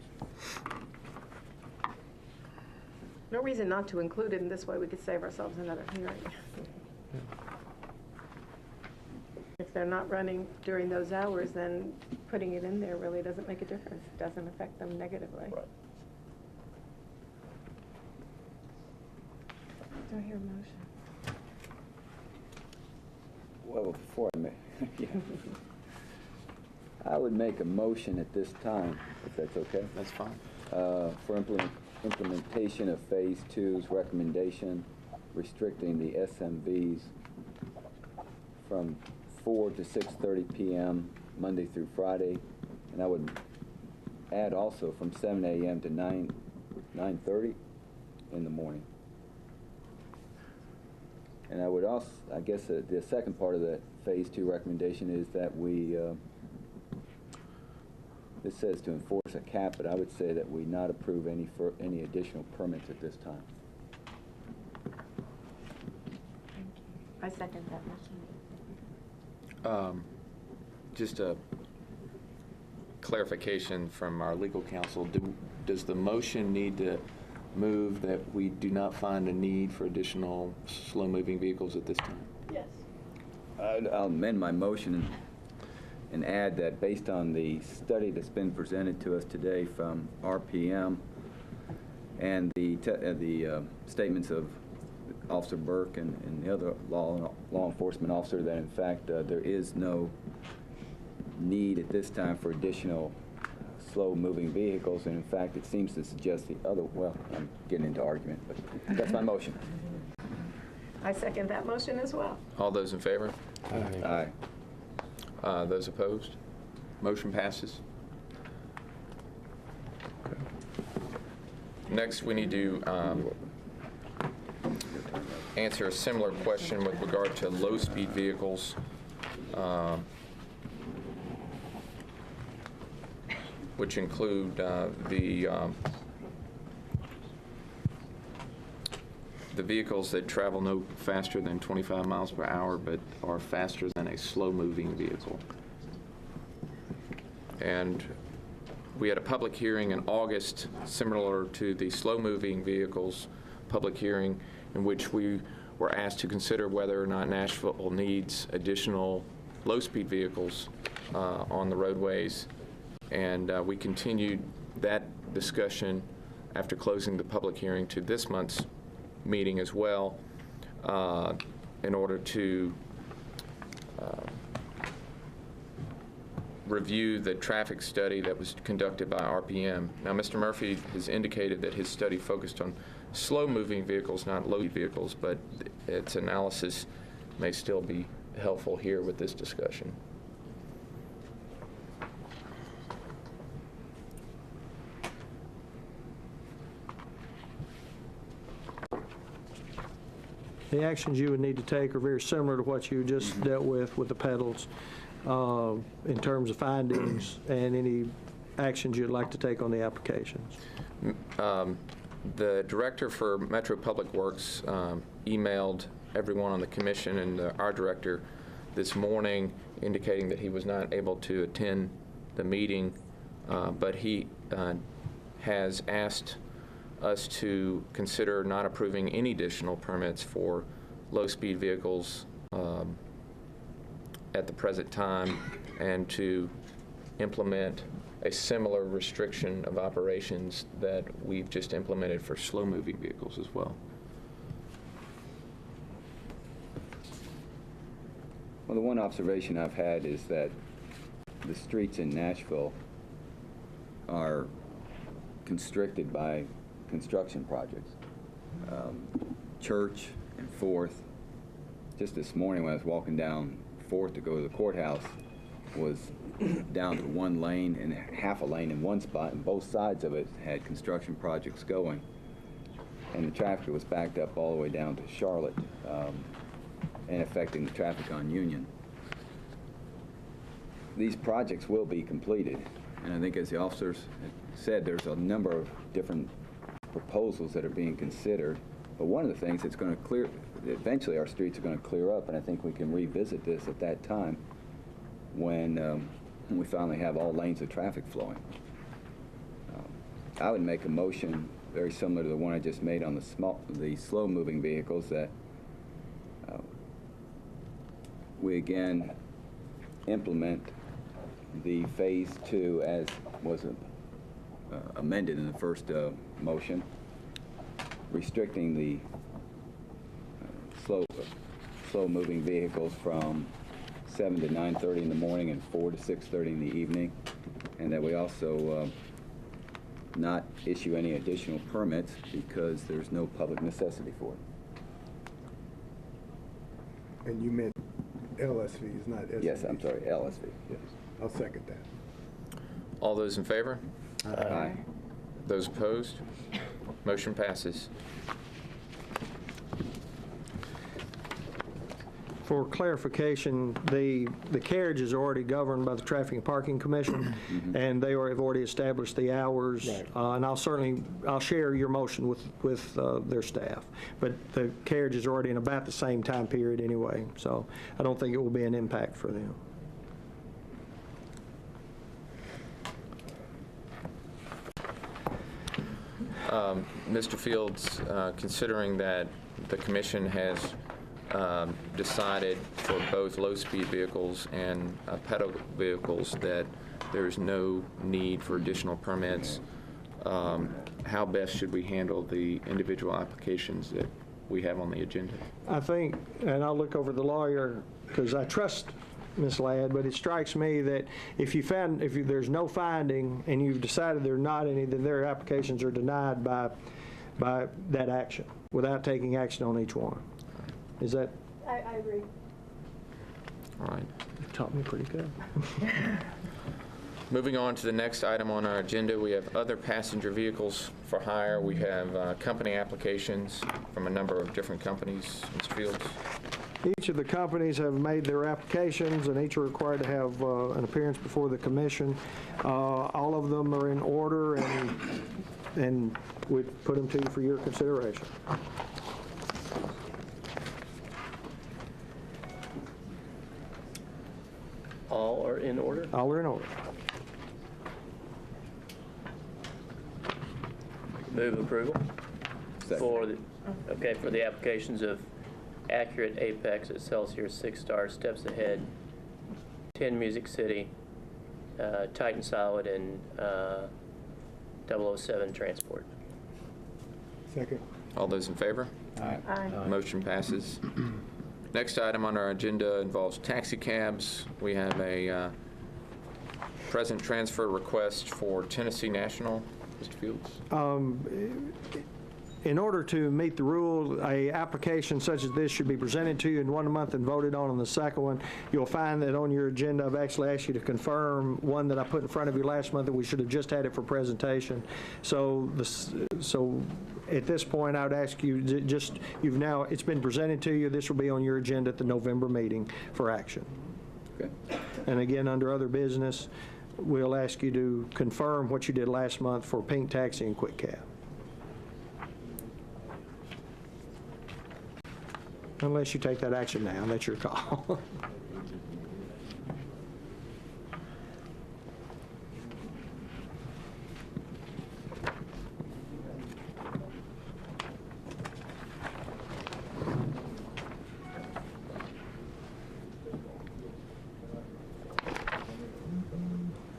No reason not to include it, and this way we could save ourselves another hearing. If they're not running during those hours, then putting it in there really doesn't make a difference. It doesn't affect them negatively. Right. Do I hear a motion? Well, before I make, yeah. I would make a motion at this time, if that's okay. That's fine. For implementation of Phase 2's recommendation restricting the SMVs from 4 to 6:30 p.m. Monday through Friday, and I would add also from 7 a.m. to 9:30 in the morning. And I would also, I guess the second part of that Phase 2 recommendation is that we, this says to enforce a cap, but I would say that we not approve any additional permits at this time. I second that motion. Just a clarification from our legal counsel. Does the motion need to move that we do not find a need for additional slow-moving vehicles at this time? Yes. I'll amend my motion and add that based on the study that's been presented to us today from RPM and the statements of Officer Burke and the other law enforcement officer, that in fact there is no need at this time for additional slow-moving vehicles, and in fact it seems to suggest the other, well, I'm getting into argument, but that's my motion. I second that motion as well. All those in favor? Aye. Those opposed? Motion passes. Next, we need to answer a similar question with regard to low-speed vehicles. Which include the the vehicles that travel no faster than 25 miles per hour but are faster than a slow-moving vehicle. And we had a public hearing in August, similar to the slow-moving vehicles public hearing, in which we were asked to consider whether or not Nashville needs additional low-speed vehicles on the roadways. And we continued that discussion after closing the public hearing to this month's meeting as well, in order to review the traffic study that was conducted by RPM. Now, Mr. Murphy has indicated that his study focused on slow-moving vehicles, not low-speed vehicles, but its analysis may still be helpful here with this discussion. The actions you would need to take are very similar to what you just dealt with the pedals, in terms of findings and any actions you'd like to take on the applications. The director for Metro Public Works emailed everyone on the commission and our director this morning indicating that he was not able to attend the meeting, but he has asked us to consider not approving any additional permits for low-speed vehicles at the present time, and to implement a similar restriction of operations that we've just implemented for slow-moving vehicles as well. Well, the one observation I've had is that the streets in Nashville are constricted by construction projects. Church and 4th. Just this morning when I was walking down 4th to go to the courthouse, was down to one lane and half a lane in one spot, and both sides of it had construction projects going. And the traffic was backed up all the way down to Charlotte, and affecting the traffic on Union. These projects will be completed, and I think as the officers said, there's a number of different proposals that are being considered, but one of the things that's going to clear, eventually our streets are going to clear up, and I think we can revisit this at that time when we finally have all lanes of traffic flowing. I would make a motion very similar to the one I just made on the slow-moving vehicles, that we again implement the Phase 2 as was amended in the first motion, restricting the slow-moving vehicles from 7 to 9:30 in the morning and 4 to 6:30 in the evening, and that we also not issue any additional permits because there's no public necessity for it. And you meant LSVs, not SVs? Yes, I'm sorry, LSV. Yes, I'll second that. All those in favor? Aye. Those opposed? Motion passes. For clarification, the carriage is already governed by the Traffic and Parking Commission, and they have already established the hours. And I'll share your motion with their staff. But the carriage is already in about the same time period anyway, so I don't think it will be an impact for them. Mr. Fields, considering that the commission has decided for both low-speed vehicles and pedal vehicles that there's no need for additional permits, how best should we handle the individual applications that we have on the agenda? I think, and I'll look over the lawyer, because I trust Ms. Ladd, but it strikes me that if there's no finding and you've decided there are not any, then their applications are denied by that action, without taking action on each one. Is that? I agree. All right. You taught me pretty good. Moving on to the next item on our agenda, we have other passenger vehicles for hire. We have company applications from a number of different companies. Mr. Fields? Each of the companies have made their applications, and each are required to have an appearance before the commission. All of them are in order, and we'd put them to you for your consideration. All are in order? All are in order. Move approval Second. for the applications of Accurate, Apex, Excelsior, 6 Star, Steps Ahead, 10 Music City, Titan Solid, and 007 Transport. Second. All those in favor? Aye. Motion passes. Next item on our agenda involves taxi cabs. We have a present transfer request for Tennessee National. Mr. Fields? In order to meet the rule, a application such as this should be presented to you in 1 month and voted on the second one. You'll find that on your agenda, I've actually asked you to confirm one that I put in front of you last month, that we should have just had it for presentation. So at this point, I would ask you, it's been presented to you. This will be on your agenda at the November meeting for action. Okay. And again, under other business, we'll ask you to confirm what you did last month for Pink Taxi and Quick Cab. Unless you take that action now, that's your call.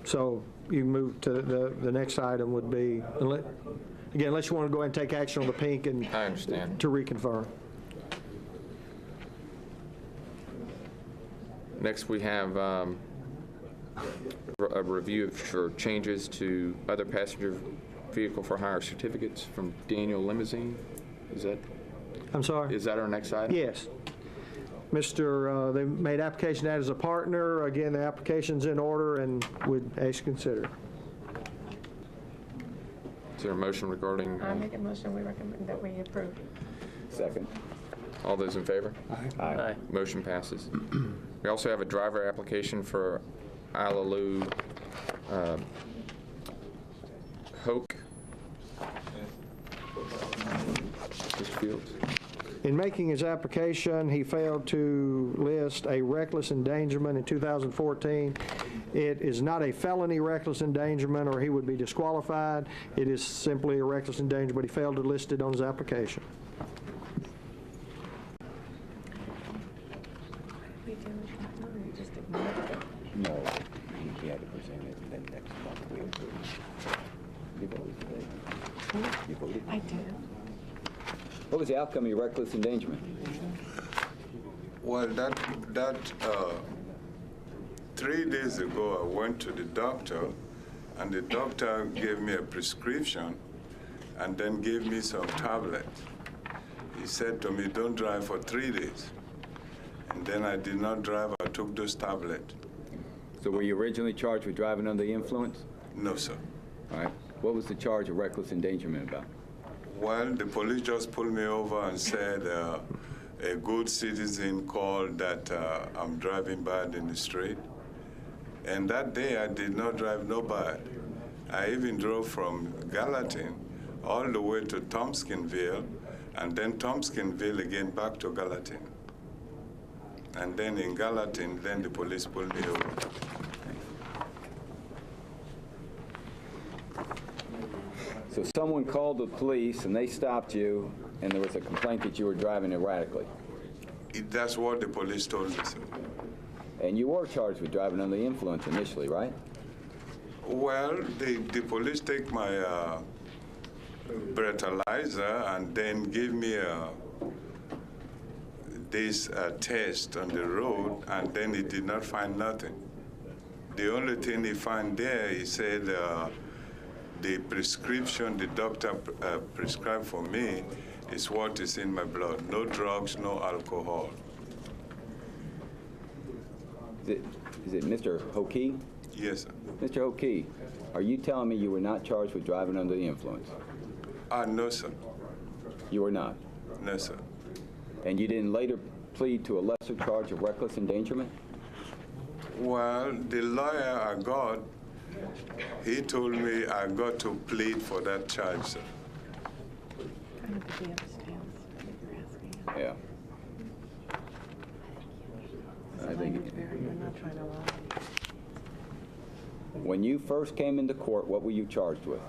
So you can move to the next item would be, again, unless you want to go ahead and take action on the Pink and I understand. to reconfirm. Next, we have a review for changes to other passenger vehicle for hire certificates from Daniel Limousine. Is I'm sorry? that our next item? Yes. They made application that as a partner. Again, the application's in order and would ask you to consider. Is there a motion regarding? I make a motion, we recommend that we approve. Second. All those in favor? Aye. Motion passes. We also have a driver application for Alaloo Hoke. Mr. Fields? In making his application, he failed to list a reckless endangerment in 2014. It is not a felony reckless endangerment, or he would be disqualified. It is simply a reckless endangerment, but he failed to list it on his application. We do, or you just ignore it? No, we had to present it, and then next month we approve. You voted today. You voted? I did. What was the outcome of your reckless endangerment? Well, 3 days ago, I went to the doctor, and the doctor gave me a prescription and then gave me some tablets. He said to me, don't drive for 3 days. And then I did not drive. I took those tablets. So were you originally charged with driving under the influence? No, sir. All right. What was the charge of reckless endangerment about? Well, the police just pulled me over and said a good citizen called that I'm driving bad in the street. And that day, I did not drive no bad. I even drove from Gallatin all the way to Tompkinsville, and then Tompkinsville again back to Gallatin. And then in Gallatin, then the police pulled me over. So someone called the police and they stopped you, and there was a complaint that you were driving erratically. That's what the police told me, sir. And you were charged with driving under the influence initially, right? Well, the police take my breathalyzer and then give me this test on the road, and then he did not find nothing. The only thing he found there, he said the prescription the doctor prescribed for me is what is in my blood. No drugs, no alcohol. Is it Mr. Hoke? Yes, sir. Mr. Hoke, are you telling me you were not charged with driving under the influence? No, sir. You were not? No, sir. And you didn't later plead to a lesser charge of reckless endangerment? Well, the lawyer I got, he told me I got to plead for that charge, sir. Kind of the dance that you're asking. Yeah. I think We're not trying to lie. When you first came into court, what were you charged with?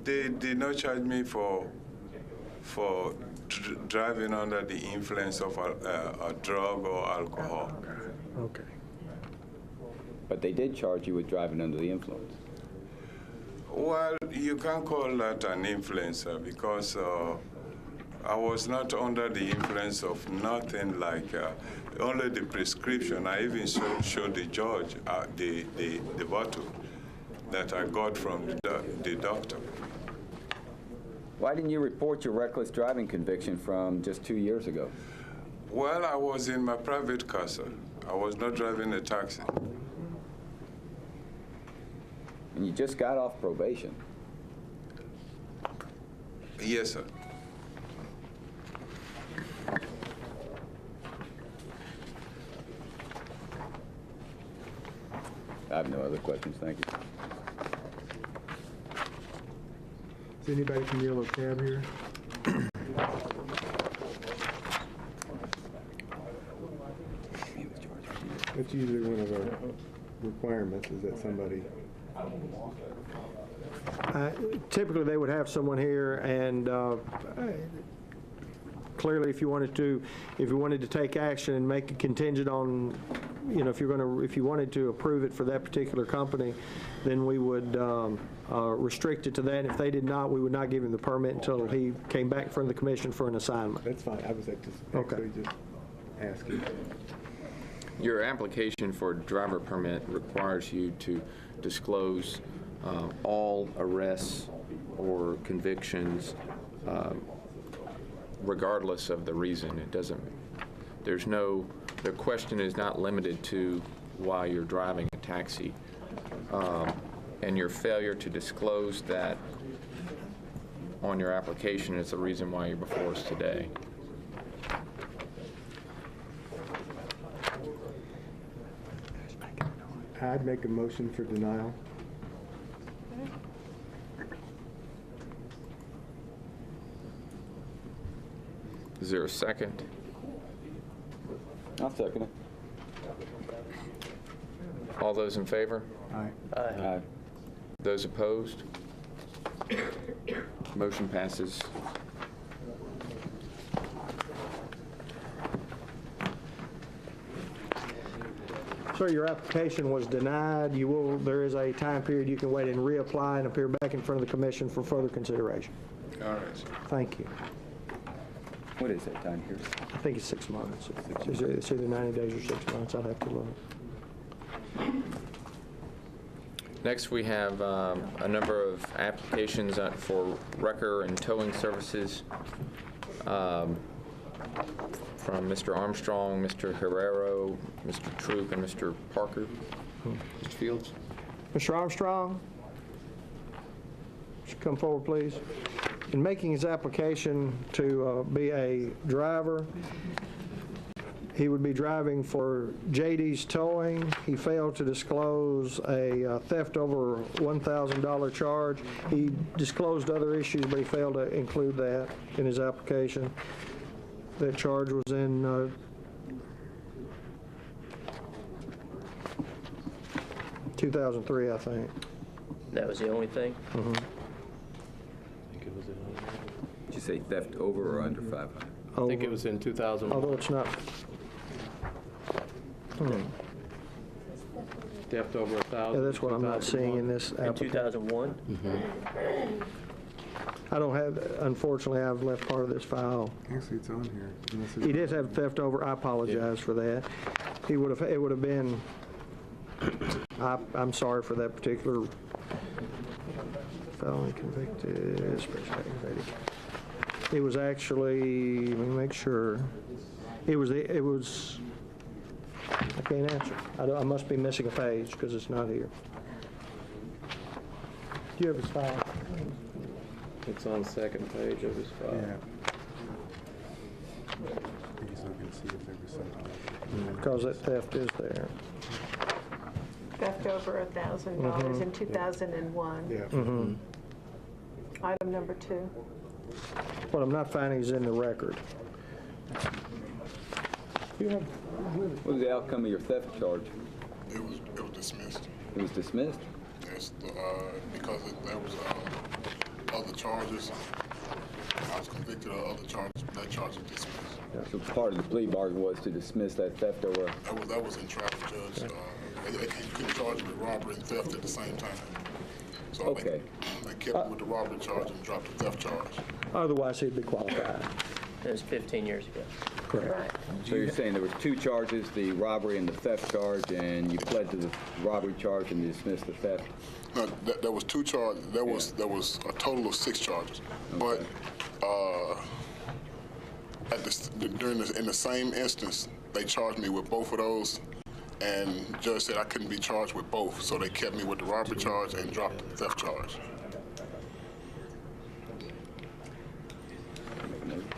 They did not charge me for driving under the influence of a drug or alcohol. Okay. But they did charge you with driving under the influence. Well, you can't call that an influencer because I was not under the influence of nothing like only the prescription. I even showed the judge the bottle that I got from the doctor. Why didn't you report your reckless driving conviction from just 2 years ago? Well, I was in my private car, sir. I was not driving a taxi. And you just got off probation. Yes, sir. I have no other questions, thank you. Is anybody from Yellow Cab here? That's usually one of our requirements, is that somebody, Typically, they would have someone here, and clearly, if you wanted to take action and make it contingent on, if you wanted to approve it for that particular company, then we would restrict it to that. If they did not, we would not give him the permit until he came back in front of the commission for an assignment. that's fine, I was actually just asking. Your application for a driver permit requires you to disclose all arrests or convictions regardless of the reason. It doesn't, the question is not limited to why you're driving a taxi. And your failure to disclose that on your application is the reason why you're before us today. I'd make a motion for denial. Is there a second? I'll second it. All those in favor? Aye. Aye. Those opposed? Motion passes. Sir, your application was denied. There is a time period you can wait and reapply and appear back in front of the commission for further consideration. All right. Thank you. What is that time here? I think it's 6 months. It's either 90 days or 6 months. I'll have to look. Next, we have a number of applications for wrecker and towing services from Mr. Armstrong, Mr. Herrero, Mr. Troop, and Mr. Parker. Mr. Fields? Mr. Armstrong, would you come forward, please? In making his application to be a driver, he would be driving for JD's Towing. He failed to disclose a theft over $1,000 charge. He disclosed other issues, but he failed to include that in his application. That charge was in 2003, I think. That was the only thing? Did you say theft over or under 500? I think it was in 2001. Although it's not. Theft over 1,000. Yeah, that's what I'm not seeing in this In application. 2001? I don't have, unfortunately, I've left part of this file. Actually, it's on here. unless it's- He did have theft over, I apologize for that. It would have been, I'm sorry for that particular felony convicted, special aggravated. It was actually, let me make sure, it was, I can't answer. I must be missing a page because it's not here. Do you have his file? It's on the second page of his file. Yeah. He's looking to see if there was something. Because that theft is there. Theft over $1,000 in 2001. Yeah. Item number 2. What I'm not finding is in the record. What was the outcome of your theft charge? It was dismissed. It was dismissed? Yes, because there was other charges. I was convicted of other charges. That charge was dismissed. So part of the plea bargain was to dismiss that theft over. That was in traffic, Judge. You couldn't charge me with robbery and theft at the same time. So Okay. they kept me with the robbery charge and dropped the theft charge. Otherwise, he'd be qualified. It was 15 years ago. Correct. Right. So you're saying there was two charges, the robbery and the theft charge, and you pled to the robbery charge and dismissed the theft? No, there was two charges. There was a total of 6 charges. But in the same instance, they charged me with both of those, and the judge said I couldn't be charged with both, so they kept me with the robbery charge and dropped the theft charge.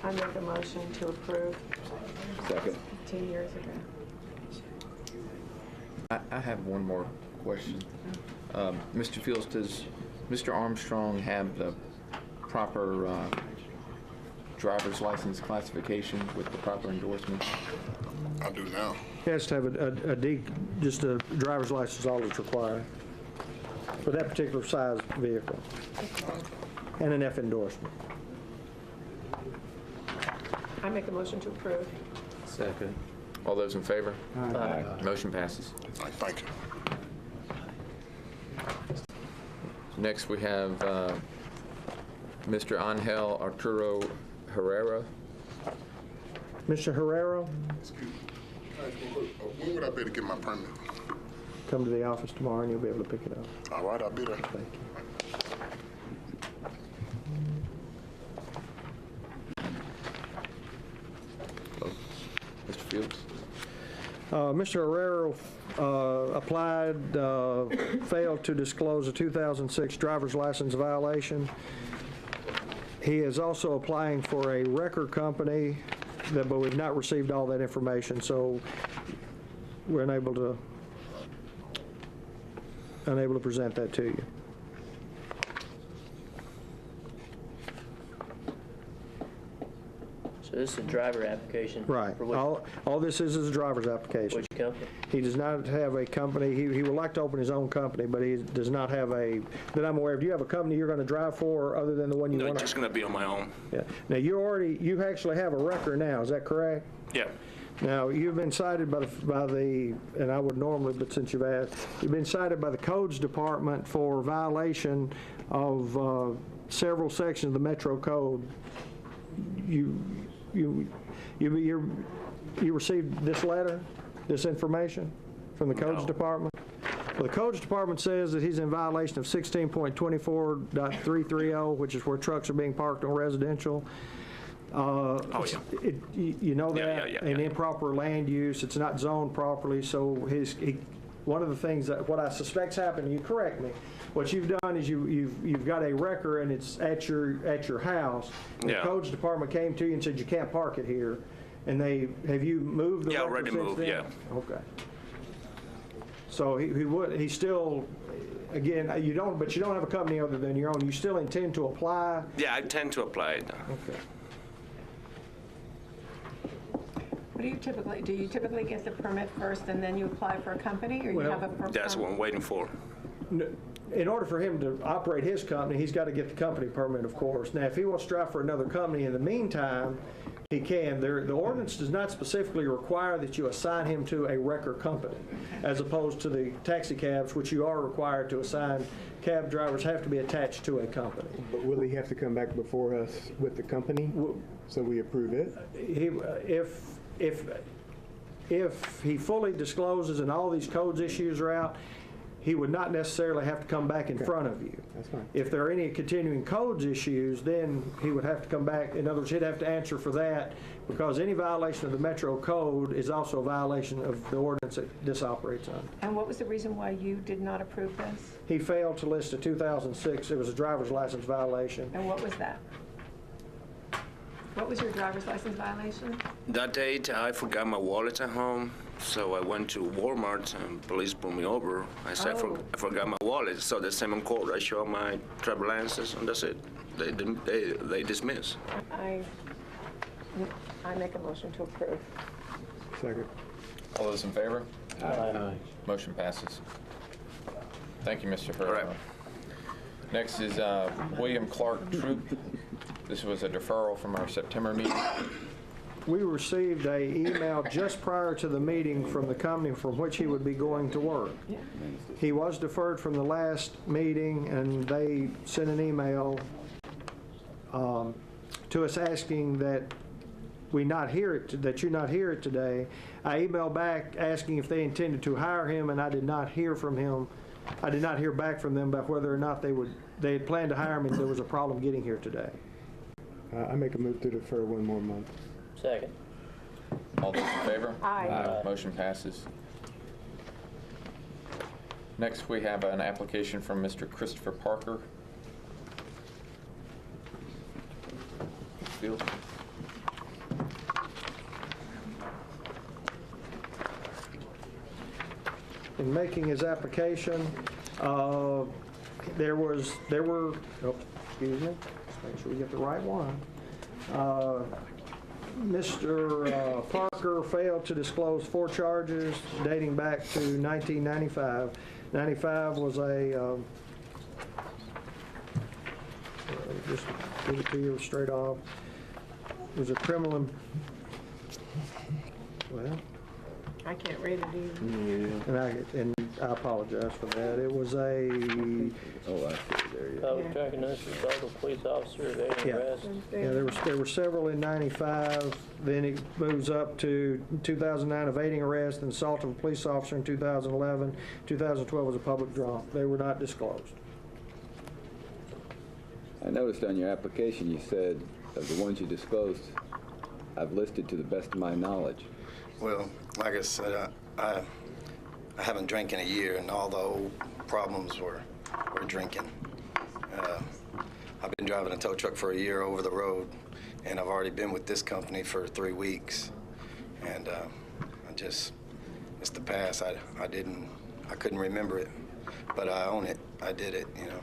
I make a motion to approve Second. 15 years ago. I have one more question. Mr. Fields, does Mr. Armstrong have the proper driver's license classification with the proper endorsement? I do now. He has to have just a driver's license, all that's required for that particular size vehicle, and an F endorsement. I make a motion to approve. Second. All those in favor? Aye. Motion passes. All right, thank you. Next, we have Mr. Angel Arturo Herrera. Mr. Herrera, When would I be able to get my permit? come to the office tomorrow and you'll be able to pick it up. All right, I'll be there. Thank you. Mr. Fields? Mr. Herrera applied, failed to disclose a 2006 driver's license violation. He is also applying for a wrecker company, but we've not received all that information, so we're unable to present that to you. So this is a driver application? Right. For which, All this is a driver's application. which company? He does not have a company. He would like to open his own company, but he does not have a, that I'm aware of. Do you have a company you're going to drive for other than the one you No, want to? just going to be on my own. Yeah. Now, you actually have a wrecker now, is that correct? Yeah. Now, you've been cited by the, and I would normally, but since you've asked, you've been cited by the Codes Department for violation of several sections of the Metro Code. You received this letter, this information from the Codes Department? Well, the Codes Department says that he's in violation of 16.24.330, which is where trucks are being parked on residential. You know that? Yeah. An improper land use, it's not zoned properly, so one of the things that, what I suspect's happened, you correct me, what you've done is you've got a wrecker and it's at your house. The Yeah. Codes Department came to you and said you can't park it here, and have you moved the Yeah, wrecker already since moved, then? yeah. Okay. So he's still, again, you don't have a company other than your own. You still intend to apply? Yeah, I tend to apply it. Okay. Do you typically get the permit first and then you apply for a company, or you have a? That's what I'm waiting for. In order for him to operate his company, he's got to get the company permit, of course. Now, if he wants to drive for another company in the meantime, he can. The ordinance does not specifically require that you assign him to a wrecker company, as opposed to the taxi cabs, which you are required to assign. Cab drivers have to be attached to a company. But will he have to come back before us with the company, so we approve it? If he fully discloses and all these codes issues are out, he would not necessarily have to come back in front of you. That's fine. If there are any continuing codes issues, then he would have to come back. In other words, he'd have to answer for that, because any violation of the Metro Code is also a violation of the ordinance that this operates on. And what was the reason why you did not approve this? He failed to list a 2006, it was a driver's license violation. And what was that? What was your driver's license violation? That date, I forgot my wallet at home, so I went to Walmart and police pulled me over. I said, Oh. I forgot my wallet. So the same in court, I showed my driver license, and that's it. They dismiss. I make a motion to approve. Second. All those in favor? Aye. Motion passes. Thank you, Mr. All right. Herrera. Next is William Clark Troop. This was a deferral from our September meeting. We received a email just prior to the meeting from the company from which he would be going to work. He was deferred from the last meeting, and they sent an email to us asking that we not hear it, that you not hear it today. I emailed back asking if they intended to hire him, and I did not hear from him. I did not hear back from them about whether or not they had planned to hire him, and there was a problem getting here today. I make a move to defer one more month. Second. All those in favor? Aye. Motion passes. Next, we have an application from Mr. Christopher Parker. Field. In making his application, there were, oh, excuse me, let's make sure we get the right one. Mr. Parker failed to disclose 4 charges dating back to 1995. 95 was just give it to you straight off. It was a criminal, well, I can't read it either. and I apologize for that. It was a, Oh, I see, there you go. Public tracking us, assault of police officer, evading Yeah. arrest. there were several in 95, then it moves up to 2009, evading arrest and assault of a police officer in 2011. 2012 was a public draw. They were not disclosed. I noticed on your application, you said of the ones you disclosed, I've listed to the best of my knowledge. Well, like I said, I haven't drank in a year, and all the old problems were drinking. I've been driving a tow truck for a year over the road, and I've already been with this company for 3 weeks. And it's the past. I couldn't remember it, but I own it. I did it, you know.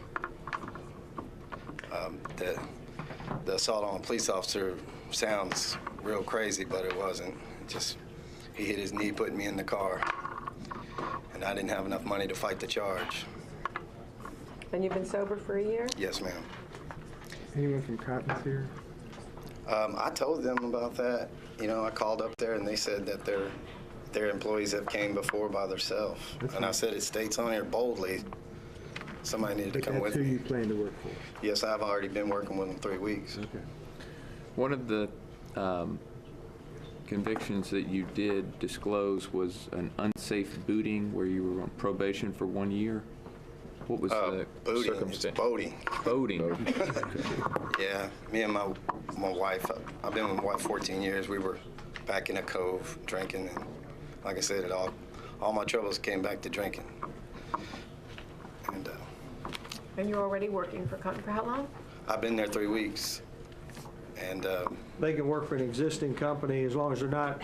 The assault on a police officer sounds real crazy, but it wasn't. He hit his knee putting me in the car, and I didn't have enough money to fight the charge. And you've been sober for a year? Yes, ma'am. Anyone from Cotton's here? I told them about that. You know, I called up there, and they said that their employees have came before by themselves. And I said it states on here boldly, somebody needed to But come that's with who me. you plan to work for? Yes, I've already been working with them 3 weeks. Okay. One of the convictions that you did disclose was an unsafe booting where you were on probation for 1 year. What was the Booting, it's circumstance? boating. Boating. Yeah, me and my wife, I've been with my wife 14 years. We were back in a cove drinking, and like I said, all my troubles came back to drinking. And you're already working for Cotton for how long? I've been there 3 weeks, and They can work for an existing company as long as they're not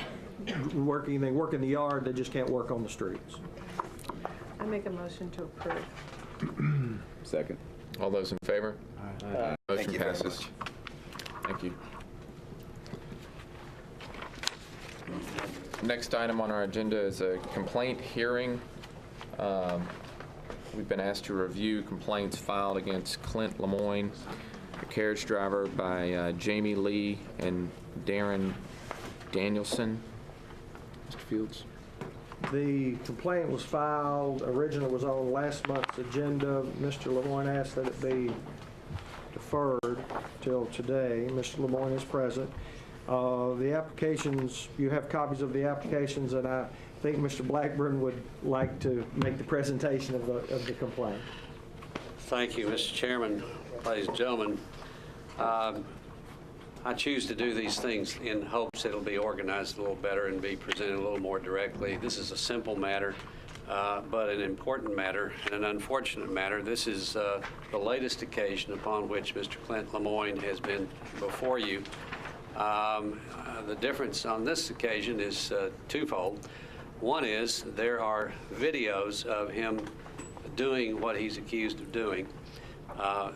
working, they work in the yard, they just can't work on the streets. I make a motion to approve. Second. All those in favor? Thank Motion you very passes. much. Thank you. Next item on our agenda is a complaint hearing. We've been asked to review complaints filed against Clint Lemoyne, a carriage driver, by Jamie Lee and Darren Danielson. Mr. Fields? The complaint was filed, originally was on last month's agenda. Mr. Lemoyne asked that it be deferred till today. Mr. Lemoyne is present. The applications, you have copies of the applications, and I think Mr. Blackburn would like to make the presentation of the complaint. Thank you, Mr. Chairman, ladies and gentlemen. I choose to do these things in hopes it'll be organized a little better and be presented a little more directly. This is a simple matter, but an important matter and an unfortunate matter. This is the latest occasion upon which Mr. Clint Lemoyne has been before you. The difference on this occasion is twofold. One is there are videos of him doing what he's accused of doing.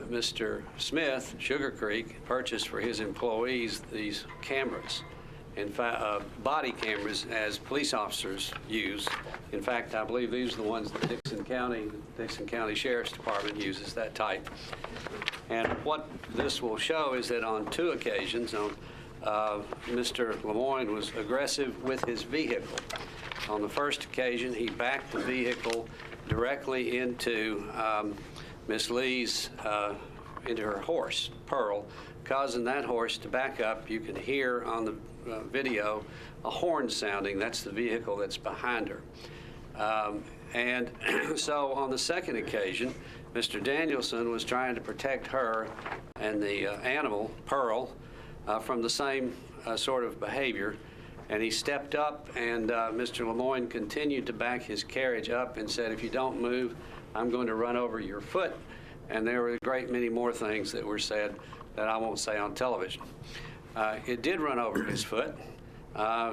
Mr. Smith, Sugar Creek, purchased for his employees these cameras, in fact, body cameras as police officers use. In fact, I believe these are the ones that Dixon County Sheriff's Department uses, that type. And what this will show is that on 2 occasions, Mr. Lemoyne was aggressive with his vehicle. On the first occasion, he backed the vehicle directly into Miss Lee's, into her horse, Pearl, causing that horse to back up. You can hear on the video a horn sounding. That's the vehicle that's behind her. And so on the second occasion, Mr. Danielson was trying to protect her and the animal, Pearl, from the same sort of behavior. And he stepped up, and Mr. Lemoyne continued to back his carriage up and said, "If you don't move, I'm going to run over your foot." And there were a great many more things that were said that I won't say on television. It did run over his foot.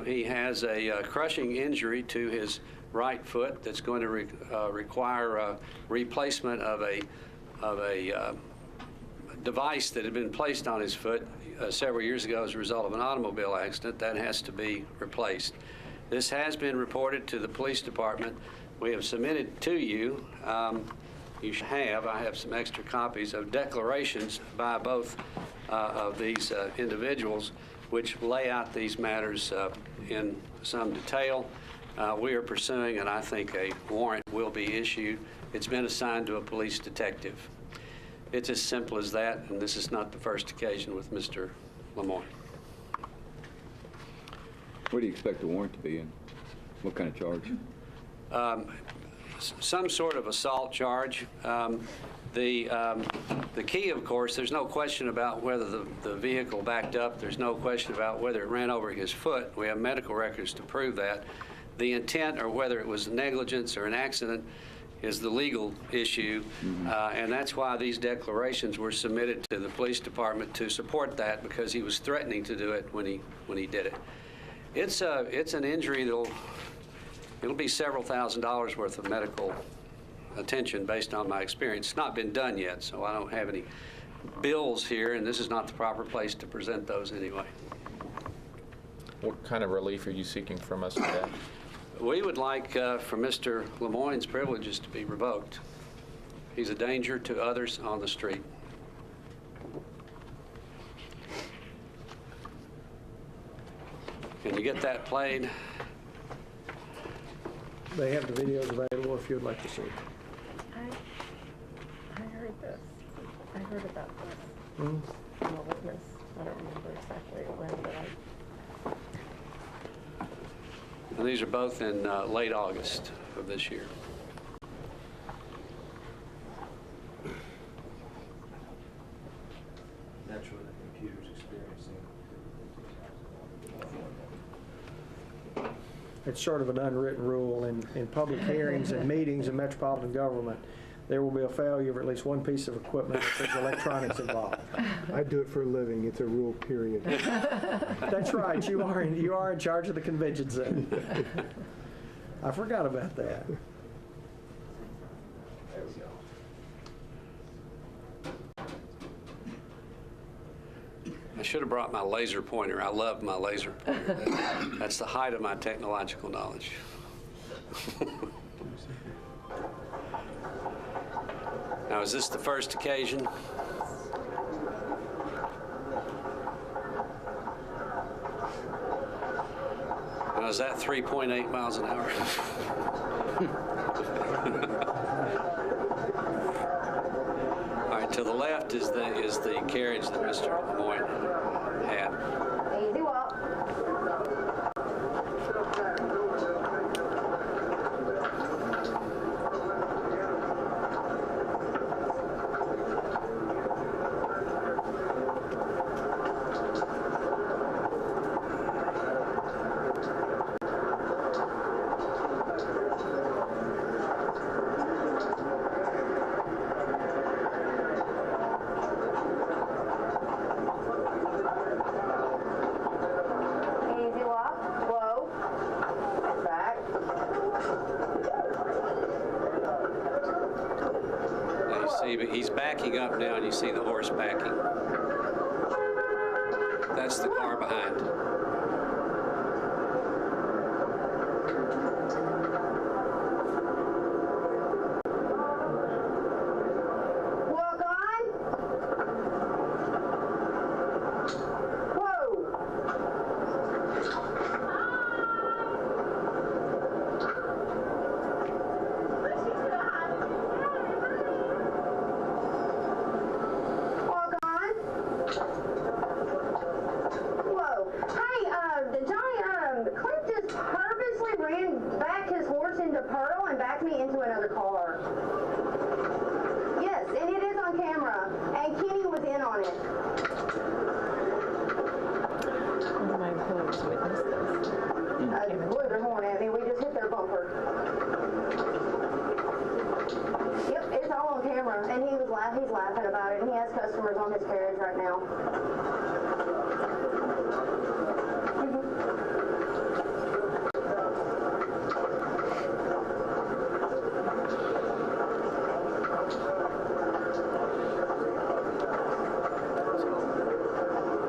He has a crushing injury to his right foot that's going to require a replacement of a device that had been placed on his foot several years ago as a result of an automobile accident. That has to be replaced. This has been reported to the police department. We have submitted to you, you should have, I have some extra copies of declarations by both of these individuals which lay out these matters in some detail. We are pursuing, and I think a warrant will be issued. It's been assigned to a police detective. It's as simple as that, and this is not the first occasion with Mr. Lemoyne. What do you expect the warrant to be in? What kind of charge? Some sort of assault charge. The key, of course, there's no question about whether the vehicle backed up. There's no question about whether it ran over his foot. We have medical records to prove that. The intent, or whether it was negligence or an accident, is the legal issue, and that's why these declarations were submitted to the police department to support that, because he was threatening to do it when he did it. It's an injury it'll be several $1,000s worth of medical attention based on my experience. It's not been done yet, so I don't have any bills here, and this is not the proper place to present those anyway. What kind of relief are you seeking from us today? We would like for Mr. Lemoyne's privileges to be revoked. He's a danger to others on the street. Can you get that played? They have the videos available if you'd like to see. I heard this. I heard about this. Mm-hmm. I'm a witness. I don't remember exactly when, but And these are both in late August of this year. That's what the computer's experiencing. It's sort of an unwritten rule in public hearings and meetings in metropolitan government. There will be a failure of at least one piece of equipment if there's electronics involved. I do it for a living. It's a rule, period. That's right. You are in charge of the convention center. I forgot about that. I should have brought my laser pointer. I love my laser pointer. That's the height of my technological knowledge. Now, is this the first occasion? Now, is that 3.8 miles an hour? All right, to the left is the carriage that Mr. Lemoyne had. Easy walk. He's backing up now, and you see the horse backing. That's the car behind. Walk on. Whoa. Walk on. Whoa. Hey, Johnny, Clint just purposely ran back his horse into Pearl and backed me into another car. Yes, and it is on camera, and Kenny was in on it. One of my employees witnessed this. Blew their horn at me. We just hit their bumper. Yep, it's all on camera, and he's laughing about it, and he has customers on his carriage right now.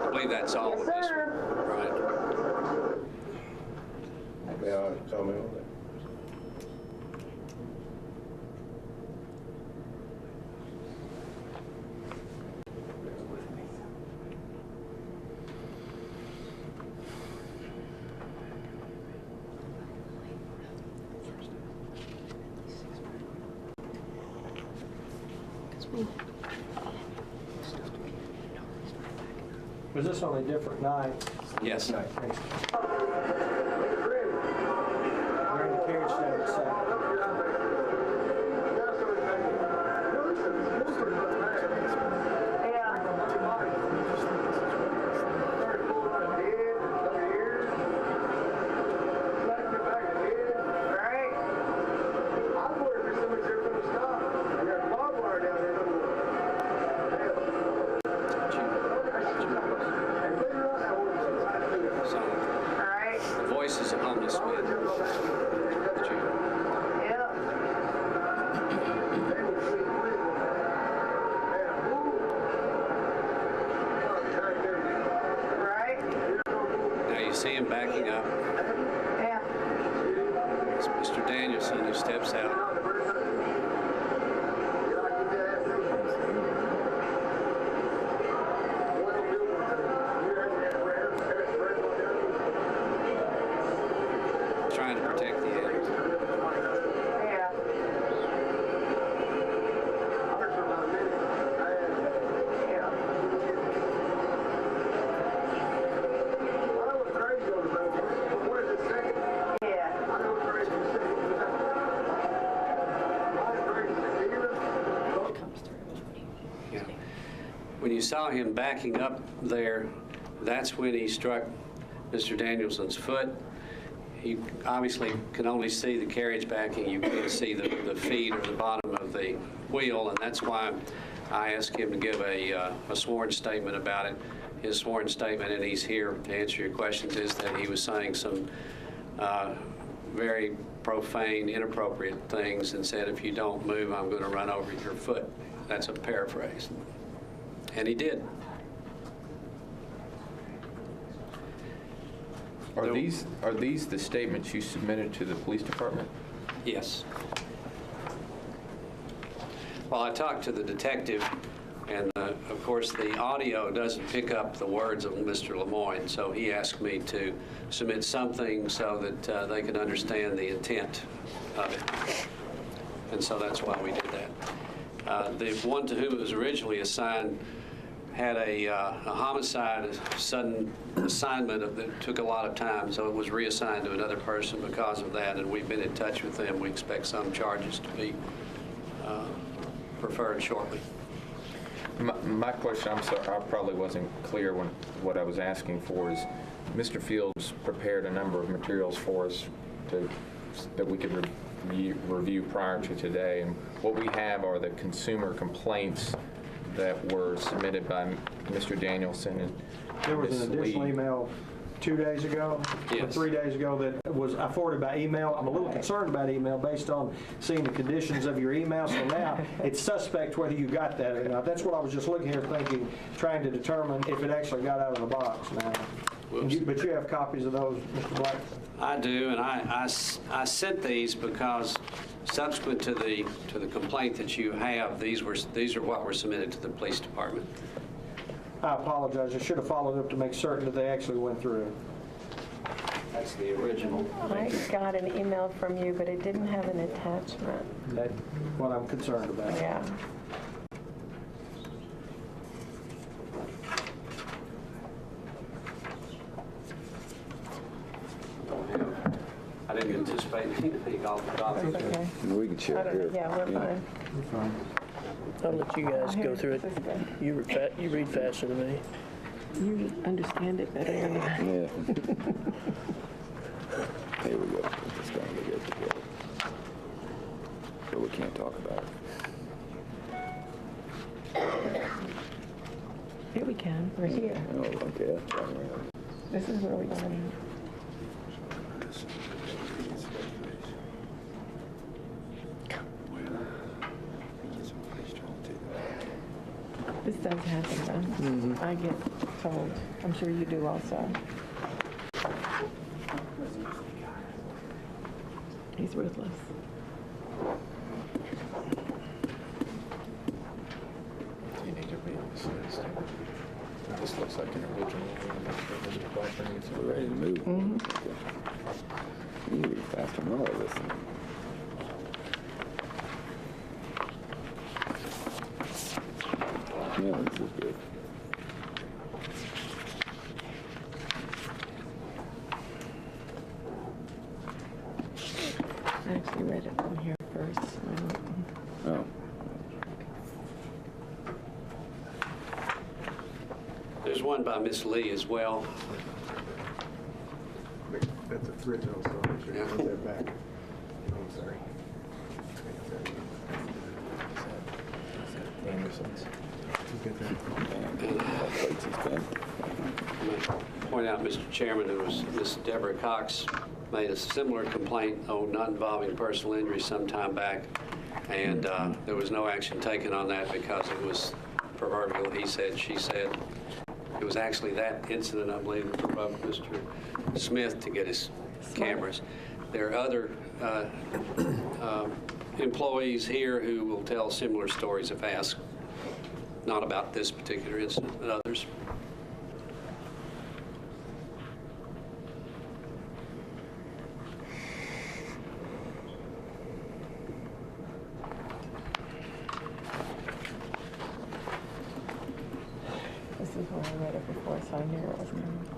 I believe that's all of this. Right. May I comment on that? Was this on a different night? Yes. Bring the carriage down the side. The voice is a homeless man. Now you see him backing up. It's Mr. Danielson who steps out. Trying to protect the end. Yeah. When you saw him backing up there, that's when he struck Mr. Danielson's foot. You obviously can only see the carriage backing. You can't see the feet or the bottom of the wheel, and that's why I asked him to give a sworn statement about it. His sworn statement, and he's here to answer your questions, is that he was saying some very profane, inappropriate things and said, if you don't move, I'm going to run over your foot. That's a paraphrase. And he did. Are these the statements you submitted to the police department? Yes. Well, I talked to the detective, and of course the audio doesn't pick up the words of Mr. Lemoyne, so he asked me to submit something so that they could understand the intent of it. And so that's why we did that. The one to whom it was originally assigned had a homicide, a sudden assignment that took a lot of time, so it was reassigned to another person because of that, and we've been in touch with them. We expect some charges to be preferred shortly. My question, I'm sorry, I probably wasn't clear when what I was asking for is, Mr. Fields prepared a number of materials for us that we could review prior to today, and what we have are the consumer complaints that were submitted by Mr. Danielson and There was Ms. an additional Lee. email 2 days ago, or Yes. 3 days ago, that was, I forwarded by email. I'm a little concerned about email based on seeing the conditions of your email, so now it's suspect whether you got that or not. That's what I was just looking here thinking, trying to determine if it actually got out of the box now. But you have copies of those, Mr. Black? I do, and I sent these because subsequent to the complaint that you have, these are what were submitted to the police department. I apologize. I should have followed up to make certain that they actually went through. That's the original. I got an email from you, but it didn't have an attachment. That's what I'm concerned about. Yeah. I didn't anticipate anything off the top. That's okay. We can share here. Yeah, we're fine. I'll let you guys Oh, go here, through it. this is good. You read faster than me. You understand it better than I. Yeah. Here we go. It's going to get together. But we can't talk about it. Here we can. We're here. Oh, okay. That's fine. This is where we got in. This does happen, though. I get told. I'm sure you do also. He's ruthless. You need to read this list. This looks like an original. Mr. Blackburn, it's We're ready to move. Mm-hmm. Okay. You read faster than all of this. Yeah, this is good. I actually read it from here first. Oh. There's one by Miss Lee as well. That's original, so I'm sure you want that back. I'm sorry. Anderson's. Point out, Mr. Chairman, there was Miss Deborah Cox made a similar complaint on not involving personal injury some time back, and there was no action taken on that because it was proverbial he said, she said. It was actually that incident, I believe, that provoked Mr. Smith to get his cameras. There are other employees here who will tell similar stories if asked, not about this particular incident, but others. This is where I read it before, so I knew it was coming.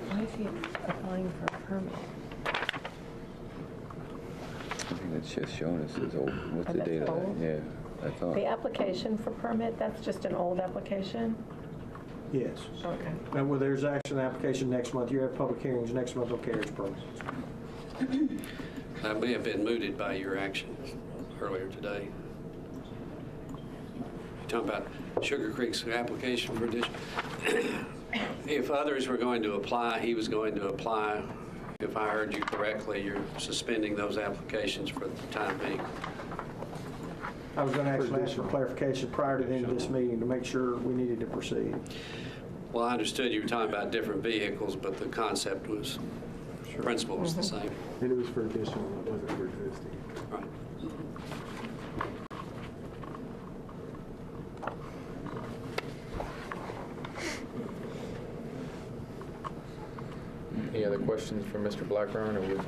Why is he applying for a permit? I think that's just showing us his old, what's Oh, the that's date of old? that? Yeah, I thought. The application for permit, that's just an old application? Yes. Okay. And well, there's actually an application next month. You have public hearings next month on carriage permits. That may have been mooted by your action earlier today. You're talking about Sugar Creek's application for addition. If others were going to apply, he was going to apply. If I heard you correctly, you're suspending those applications for the time being. I was going to actually ask for clarification prior to the end of this meeting to make sure we needed to proceed. Well, I understood you were talking about different vehicles, but the concept was, principle was the same. And it was for additional, it wasn't for existing. Right. Any other questions for Mr. Blackburn, or would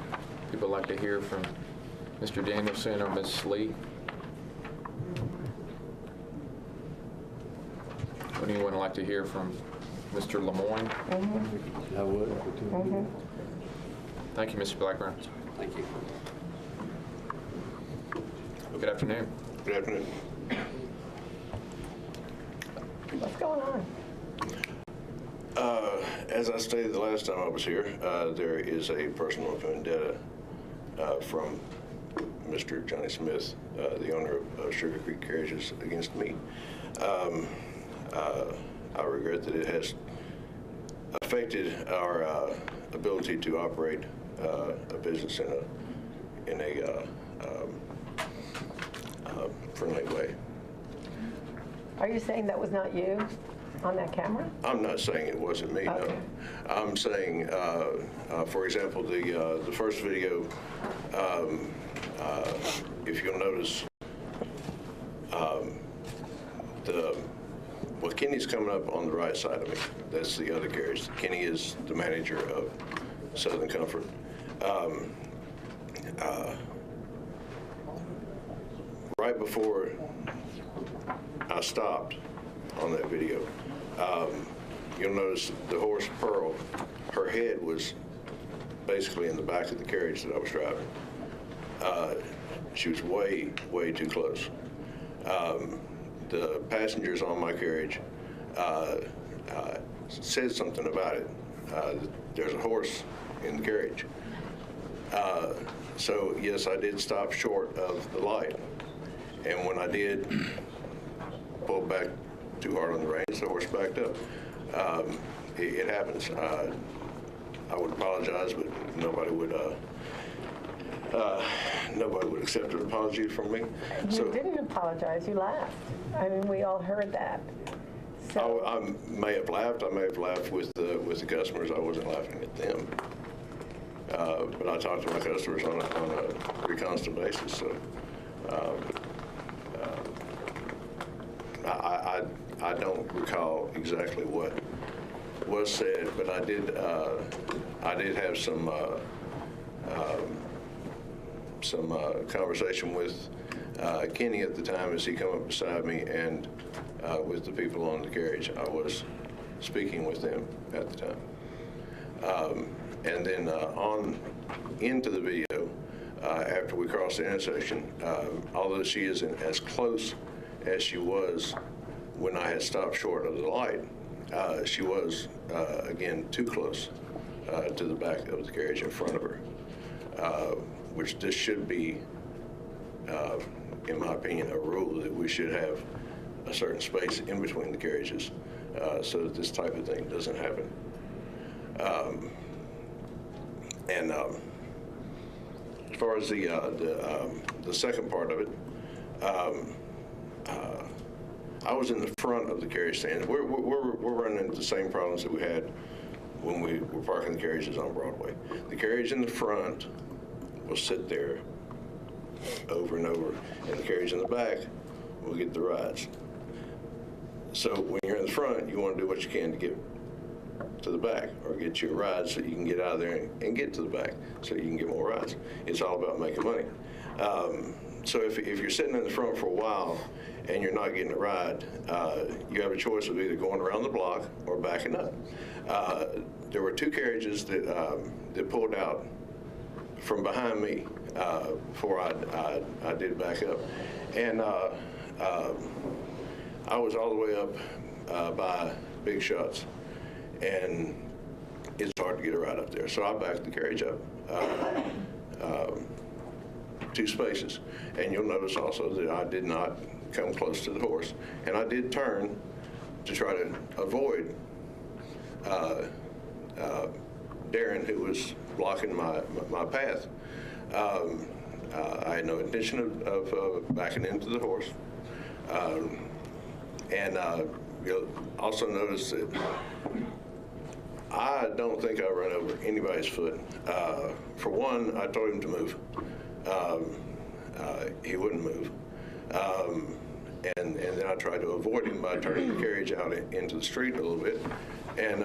people like to hear from Mr. Danielson or Ms. Lee? Would anyone like to hear from Mr. Lemoyne? I would. Thank you, Mr. Blackburn. Thank you. Good afternoon. Good afternoon. What's going on? As I stated the last time I was here, there is a personal vendetta from Mr. Johnny Smith, the owner of Sugar Creek Carriages, against me. I regret that it has affected our ability to operate a business in a friendly way. Are you saying that was not you on that camera? I'm not saying it wasn't me, Okay. no. I'm saying, for example, the first video, if you'll notice, well, Kenny's coming up on the right side of me. That's the other carriage. Kenny is the manager of Southern Comfort. Right before I stopped on that video, you'll notice the horse Pearl, her head was basically in the back of the carriage that I was driving. She was way, way too close. The passengers on my carriage said something about it. There's a horse in the carriage. So yes, I did stop short of the light. And when I did pull back too hard on the reins, the horse backed up. It happens. I would apologize, but nobody would accept an apology from me. You didn't apologize, you laughed. I mean, we all heard that. So, I may have laughed. I may have laughed with the customers. I wasn't laughing at them. But I talk to my customers on a pretty constant basis. So I don't recall exactly what was said, but I did have some conversation with Kenny at the time as he came up beside me, and with the people on the carriage. I was speaking with them at the time. And then on into the video, after we crossed the intersection, although she isn't as close as she was when I had stopped short of the light, she was, again, too close to the back of the carriage in front of her, which this should be, in my opinion, a rule that we should have a certain space in between the carriages so that this type of thing doesn't happen. And as far as the second part of it, I was in the front of the carriage stand. We're running into the same problems that we had when we were parking the carriages on Broadway. The carriage in the front will sit there over and over, and the carriage in the back will get the rides. So when you're in the front, you want to do what you can to get to the back or get your rides so you can get out of there and get to the back so you can get more rides. It's all about making money. So if you're sitting in the front for a while and you're not getting a ride, you have a choice of either going around the block or backing up. There were two carriages that pulled out from behind me before I did back up. And I was all the way up by Big Shots, and it's hard to get a ride up there. So I backed the carriage up 2 spaces. And you'll notice also that I did not come close to the horse. And I did turn to try to avoid Darren, who was blocking my path. I had no intention of backing into the horse. And you'll also notice that I don't think I ran over anybody's foot. For one, I told him to move. He wouldn't move. And then I tried to avoid him by turning the carriage out into the street a little bit. And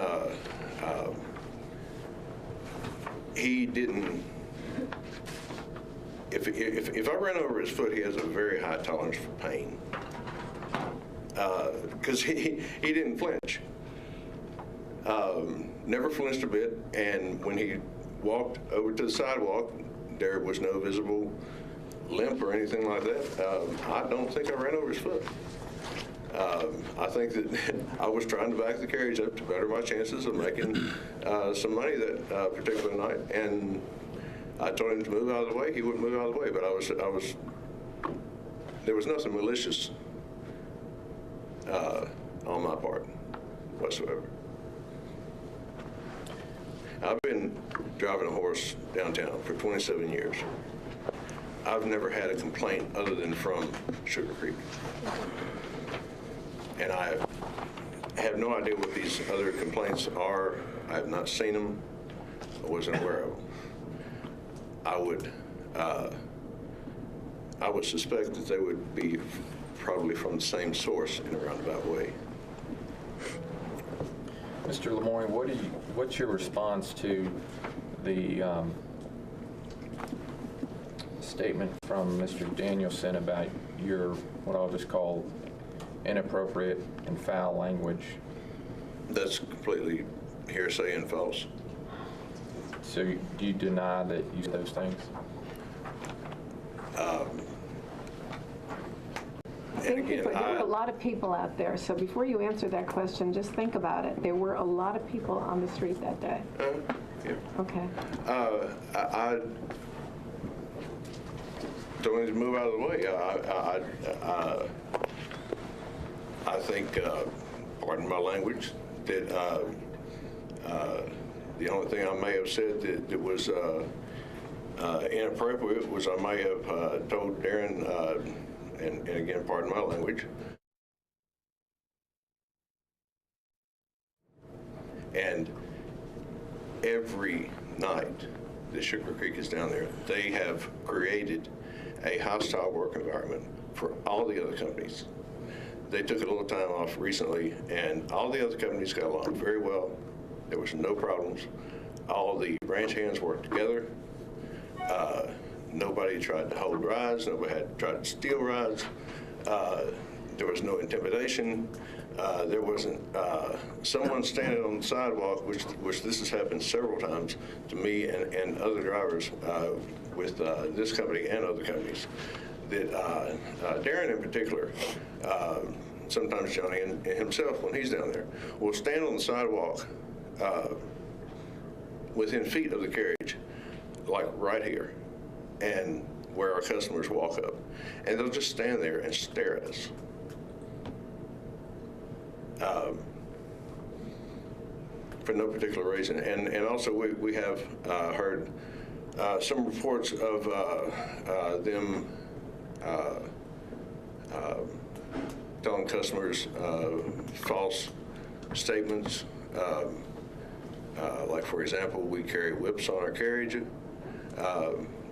he didn't. If I ran over his foot, he has a very high tolerance for pain. Because he didn't flinch. Never flinched a bit, and when he walked over to the sidewalk, there was no visible limp or anything like that. I don't think I ran over his foot. I think that I was trying to back the carriage up to better my chances of making some money that particular night, and I told him to move out of the way. He wouldn't move out of the way, but there was nothing malicious on my part whatsoever. I've been driving a horse downtown for 27 years. I've never had a complaint other than from Sugar Creek. And I have no idea what these other complaints are. I have not seen them. I wasn't aware of them. I would suspect that they would be probably from the same source in a roundabout way. Mr. Lemoyne, what's your response to the statement from Mr. Danielson about your, what I'll just call inappropriate and foul language? That's completely hearsay and false. So do you deny that you said those things? And again, There were a lot of people out there, so before you answer that question, just think about it. There were a lot of people on the street that day. yeah. Okay. I don't need to move out of the way. I think, pardon my language, that the only thing I may have said that was inappropriate was I may have told Darren, and again, pardon my language, and every night that Sugar Creek is down there, they have created a hostile work environment for all the other companies. They took a little time off recently, and all the other companies got along very well. There was no problems. All the ranch hands worked together. Nobody tried to hold rides. Nobody had tried to steal rides. There was no intimidation. There wasn't someone standing on the sidewalk, which this has happened several times to me and other drivers with this company and other companies, that Darren in particular, sometimes Johnny and himself when he's down there, will stand on the sidewalk within feet of the carriage, like right here, and where our customers walk up, and they'll just stand there and stare at us. For no particular reason. And also we have heard some reports of them telling customers false statements. Like, for example, we carry whips on our carriage,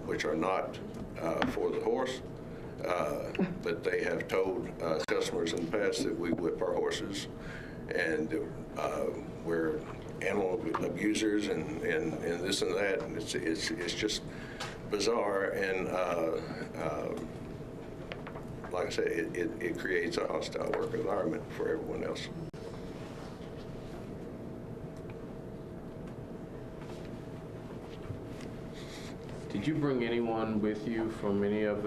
which are not for the horse. But they have told customers in the past that we whip our horses, and we're animal abusers and this and that. And it's just bizarre, and like I say, it creates a hostile work environment for everyone else. Did you bring anyone with you from any of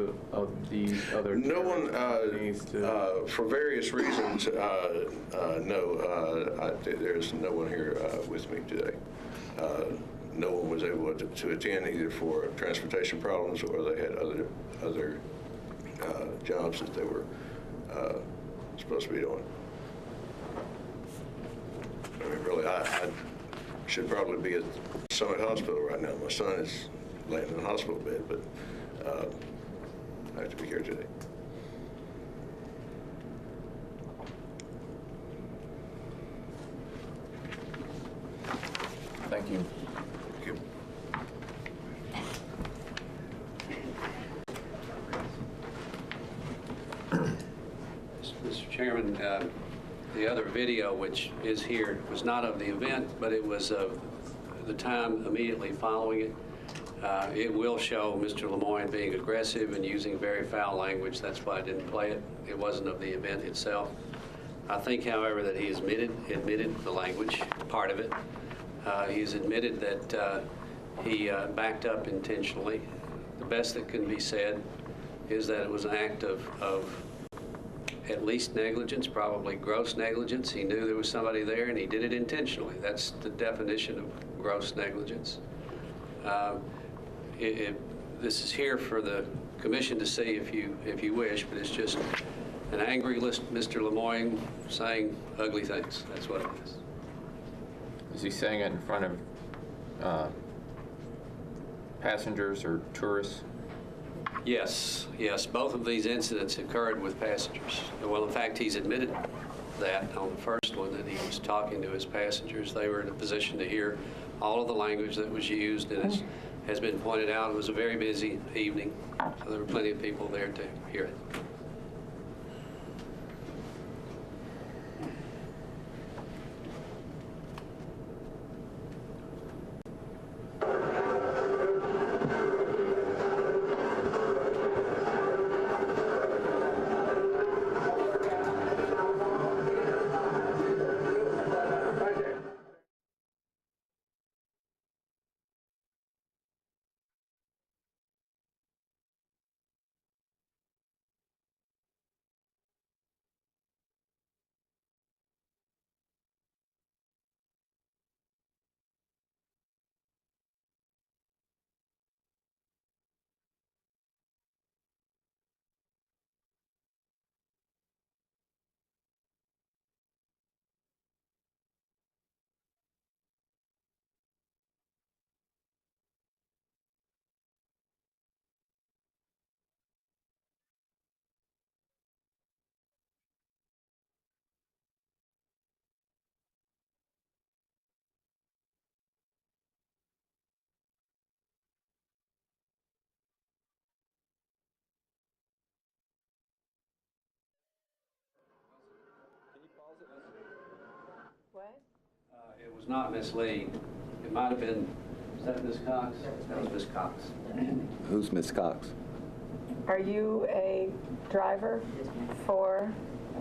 these other? No one, for various reasons, no. There's no one here with me today. No one was able to attend either for transportation problems or they had other jobs that they were supposed to be doing. I mean, really, I should probably be at Summit Hospital right now. My son is laying in a hospital bed, but I have to be here today. Thank you. Thank you. Mr. Chairman, the other video, which is here, was not of the event, but it was of the time immediately following it. It will show Mr. Lemoyne being aggressive and using very foul language. That's why I didn't play it. It wasn't of the event itself. I think, however, that he admitted the language part of it. He's admitted that he backed up intentionally. The best that can be said is that it was an act of at least negligence, probably gross negligence. He knew there was somebody there and he did it intentionally. That's the definition of gross negligence. This is here for the commission to see if you wish, but it's just an angry Mr. Lemoyne saying ugly things. That's what it is. Is he saying it in front of passengers or tourists? Yes, both of these incidents occurred with passengers. Well, in fact, he's admitted that on the first one, that he was talking to his passengers. They were in a position to hear all of the language that was used, and as has been pointed out, it was a very busy evening, so there were plenty of people there to hear it. What? It was not Miss Lee. It might have been, is that Miss Cox? That was Miss Cox. Who's Ms. Cox? Are you a driver for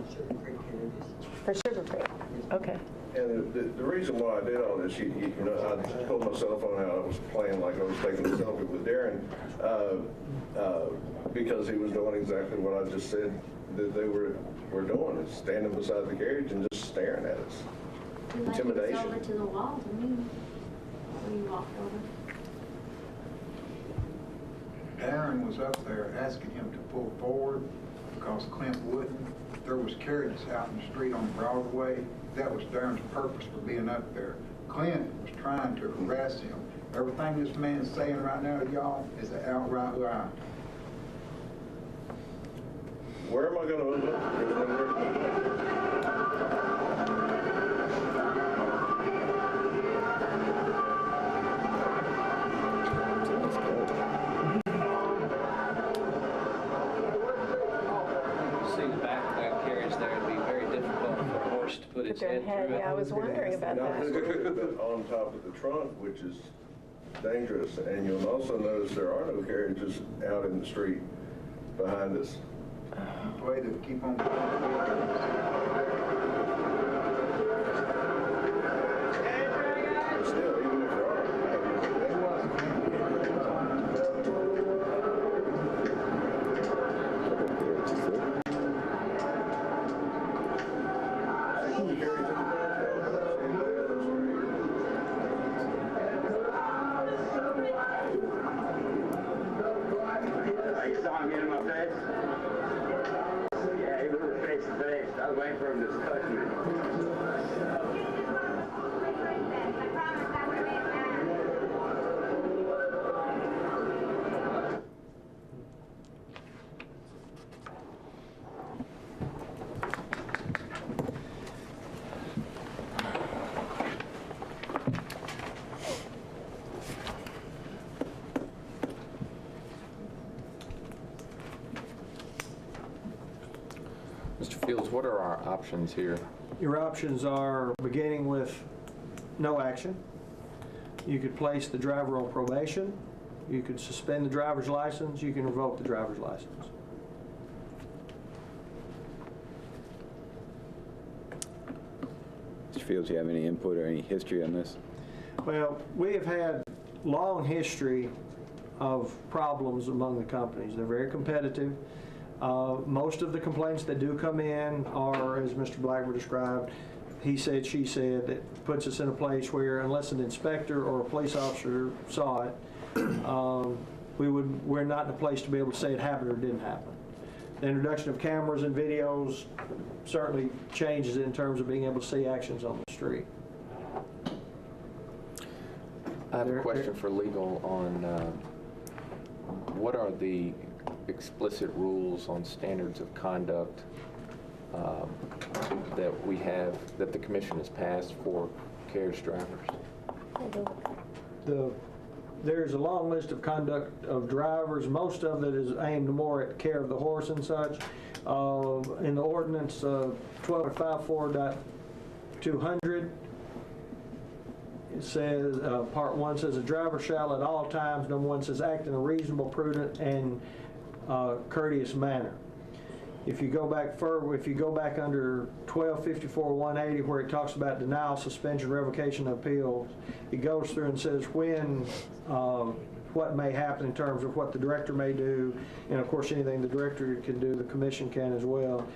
Sugar Creek? Okay. And the reason why I did all this, you know, I pulled my cell phone out. I was playing like I was taking a selfie with Darren because he was doing exactly what I just said that they were doing, is standing beside the carriage and just staring at us. Intimidation. Over to the wall to me when you walked over. Darren was up there asking him to pull forward because Clint wouldn't. There was carriages out in the street on Broadway. That was Darren's purpose for being up there. Clint was trying to harass him. Everything this man's saying right now to y'all is an outright lie. Where am I going to look? Put its head through it. Yeah, I was wondering about that. On top of the trunk, which is dangerous, and you'll also notice there are no carriages out in the street behind us. Play to keep on. Still, even if there are. You saw him get in my face? Yeah, he was face to face. I was waiting for him to touch me. Mr. Fields, what are our options here? Your options are beginning with no action. You could place the driver on probation. You could suspend the driver's license. You can revoke the driver's license. Mr. Fields, do you have any input or any history on this? Well, we have had long history of problems among the companies. They're very competitive. Most of the complaints that do come in are, as Mr. Blackburn described, he said, she said, that puts us in a place where unless an inspector or a police officer saw it, we're not in a place to be able to say it happened or didn't happen. The introduction of cameras and videos certainly changes it in terms of being able to see actions on the street. I have a question for legal on what are the explicit rules on standards of conduct that we have, that the commission has passed for carriage drivers. There's a long list of conduct of drivers. Most of it is aimed more at care of the horse and such. In the ordinance 12.54.200, it says, Part 1 says, a driver shall at all times, number 1 says, act in a reasonable, prudent, and courteous manner. If you go back further, if you go back under 1254.180, where it talks about denial, suspension, revocation, appeals, it goes through and says when, what may happen in terms of what the director may do, and of course anything the director can do, the commission can as well.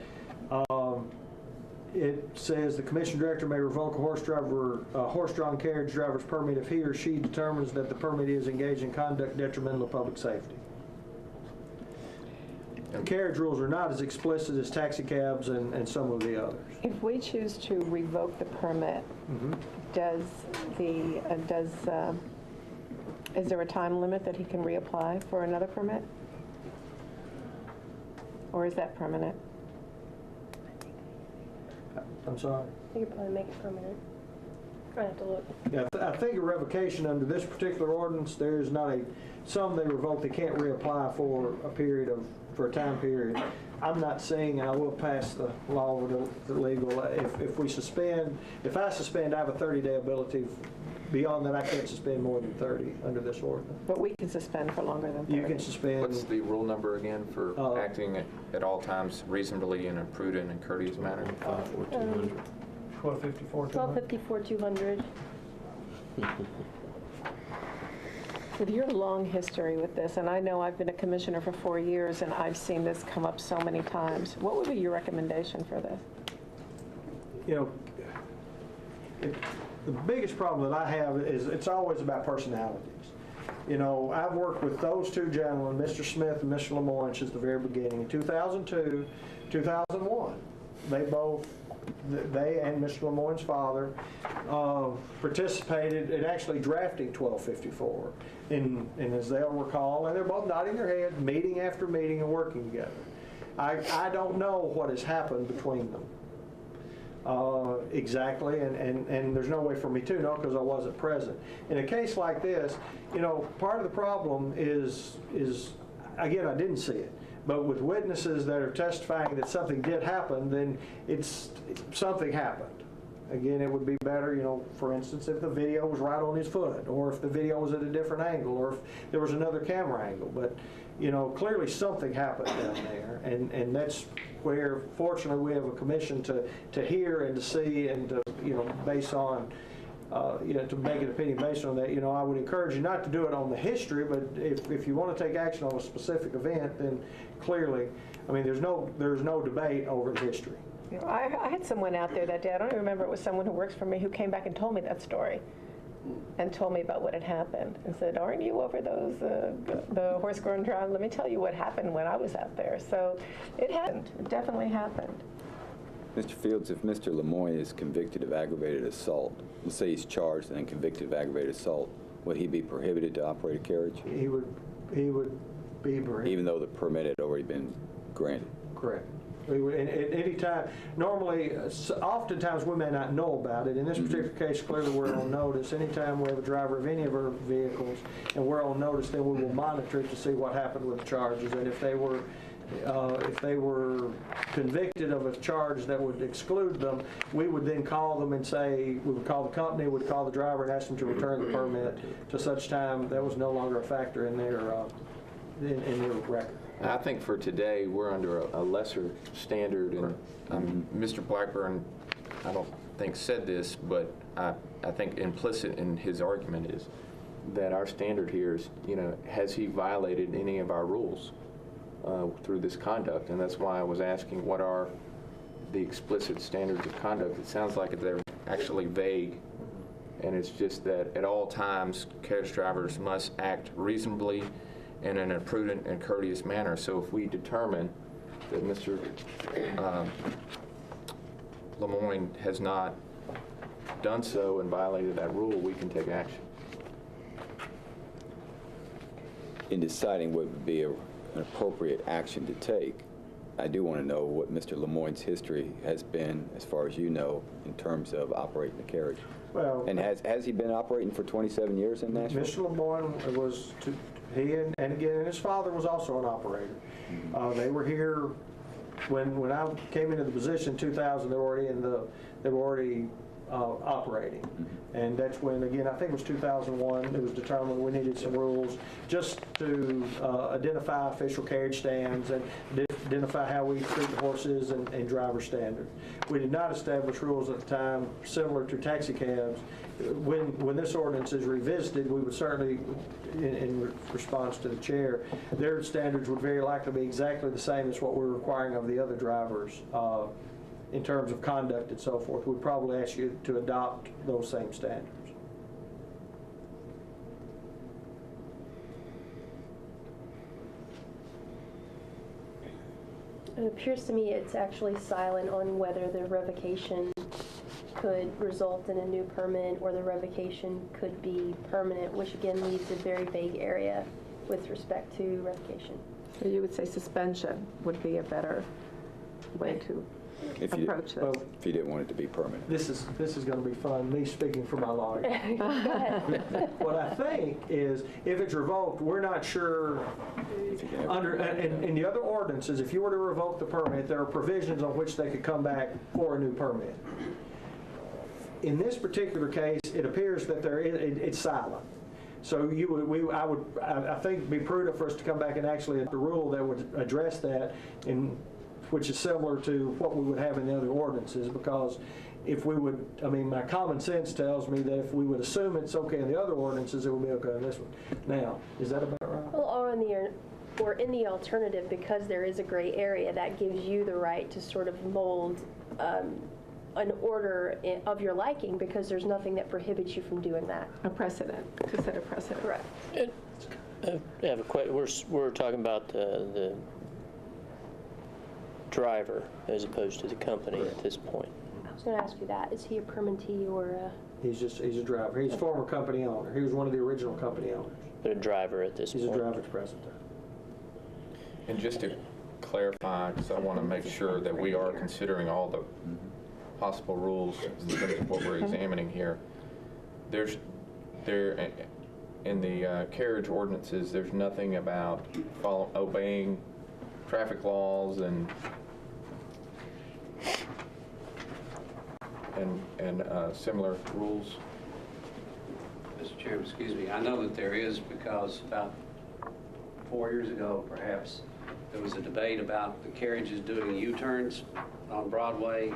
It says the commission director may revoke a horse-drawn carriage driver's permit if he or she determines that the permit is engaged in conduct detrimental to public safety. The carriage rules are not as explicit as taxi cabs and some of the others. If we choose to revoke the permit, is there a time limit that he can reapply for another permit? Or is that permanent? I'm sorry? You could probably make it permanent. I have to look. Yeah, I think a revocation under this particular ordinance, there is not some they revoke, they can't reapply for a time period. I'm not saying, and I will pass the law over the legal, if I suspend, I have a 30-day ability. Beyond that, I can't suspend more than 30 under this ordinance. But we can suspend for longer than 30. You can suspend. What's the rule number again for acting at all times reasonably in a prudent and courteous manner? 1254-200. With your long history with this, and I know I've been a commissioner for 4 years, and I've seen this come up so many times, what would be your recommendation for this? You know, the biggest problem that I have is it's always about personalities. You know, I've worked with those two gentlemen, Mr. Smith and Mr. Lemoyne, since the very beginning. In 2002, 2001, they and Mr. Lemoyne's father participated in actually drafting 1254. And as they'll recall, and they're both nodding their head, meeting after meeting and working together. I don't know what has happened between them exactly, and there's no way for me to know because I wasn't present. In a case like this, you know, part of the problem is again, I didn't see it. But with witnesses that are testifying that something did happen, then something happened. Again, it would be better, you know, for instance, if the video was right on his foot, or if the video was at a different angle, or if there was another camera angle. But, you know, clearly something happened down there, and that's where, fortunately, we have a commission to hear and to see and to, you know, base on, you know, to make an opinion based on that. You know, I would encourage you not to do it on the history, but if you want to take action on a specific event, then clearly, I mean, there's no debate over the history. You know, I had someone out there that day, I don't even remember, it was someone who works for me who came back and told me that story and told me about what had happened and said, aren't you over those, the horse-drawn drive? Let me tell you what happened when I was out there. So it happened. It definitely happened. Mr. Fields, if Mr. Lemoyne is convicted of aggravated assault, let's say he's charged and then convicted of aggravated assault, would he be prohibited to operate a carriage? He would be prohibited. Even though the permit had already been granted? Correct. We would, at any time, normally, oftentimes we may not know about it. In this particular case, clearly we're on notice. Anytime we have a driver of any of our vehicles and we're on notice, then we will monitor it to see what happened with the charges. And if they were convicted of a charge that would exclude them, we would then call them and say, we would call the company, would call the driver and ask them to return the permit to such time that was no longer a factor in their record. I think for today, we're under a lesser standard, and Mr. Blackburn, I don't think said this, but I think implicit in his argument is that our standard here is, you know, has he violated any of our rules through this conduct? And that's why I was asking, what are the explicit standards of conduct? It sounds like they're actually vague, and it's just that at all times, carriage drivers must act reasonably and in a prudent and courteous manner. So if we determine that Mr. Lemoyne has not done so and violated that rule, we can take action. In deciding what would be an appropriate action to take, I do want to know what Mr. Lemoyne's history has been, as far as you know, in terms of operating the carriage. Well, And has he been operating for 27 years in Nashville? Mr. Lemoyne was, he and again, and his father was also an operator. They were here when I came into the position in 2000. They were already operating, and that's when, again, I think it was 2001. It was determined we needed some rules just to identify official carriage stands and identify how we treat the horses and driver standards. We did not establish rules at the time similar to taxi cabs. When this ordinance is revisited, we would certainly, in response to the chair, their standards would very likely be exactly the same as what we're requiring of the other drivers in terms of conduct and so forth. We'd probably ask you to adopt those same standards. It appears to me it's actually silent on whether the revocation could result in a new permit or the revocation could be permanent, which again leaves a very vague area with respect to revocation. So you would say suspension would be a better way to approach this? If you didn't want it to be permanent. This is going to be fun, me speaking for my lawyer. What I think is, if it's revoked, we're not sure, in the other ordinances, if you were to revoke the permit, there are provisions on which they could come back for a new permit. In this particular case, it appears that it's silent. So I think it'd be prudent for us to come back and actually the rule that would address that, which is similar to what we would have in the other ordinances, because if we would, my common sense tells me that if we would assume it's okay in the other ordinances, it would be okay in this one. Now, is that about right? Well, or in the alternative, because there is a gray area, that gives you the right to sort of mold an order of your liking, because there's nothing that prohibits you from doing that. A precedent, to set a precedent. Correct. I have a question. We're talking about the driver as opposed to the company at this point. I was going to ask you that. Is he a permittee or a... He's a driver. He's a former company owner. He was one of the original company owners. But a driver at this point. He's a driver at the present time. And just to clarify, because I want to make sure that we are considering all the possible rules in terms of what we're examining here. In the carriage ordinances, there's nothing about obeying traffic laws and similar rules. Mr. Chairman, excuse me, I know that there is, because about 4 years ago, perhaps, there was a debate about the carriages doing U-turns on Broadway,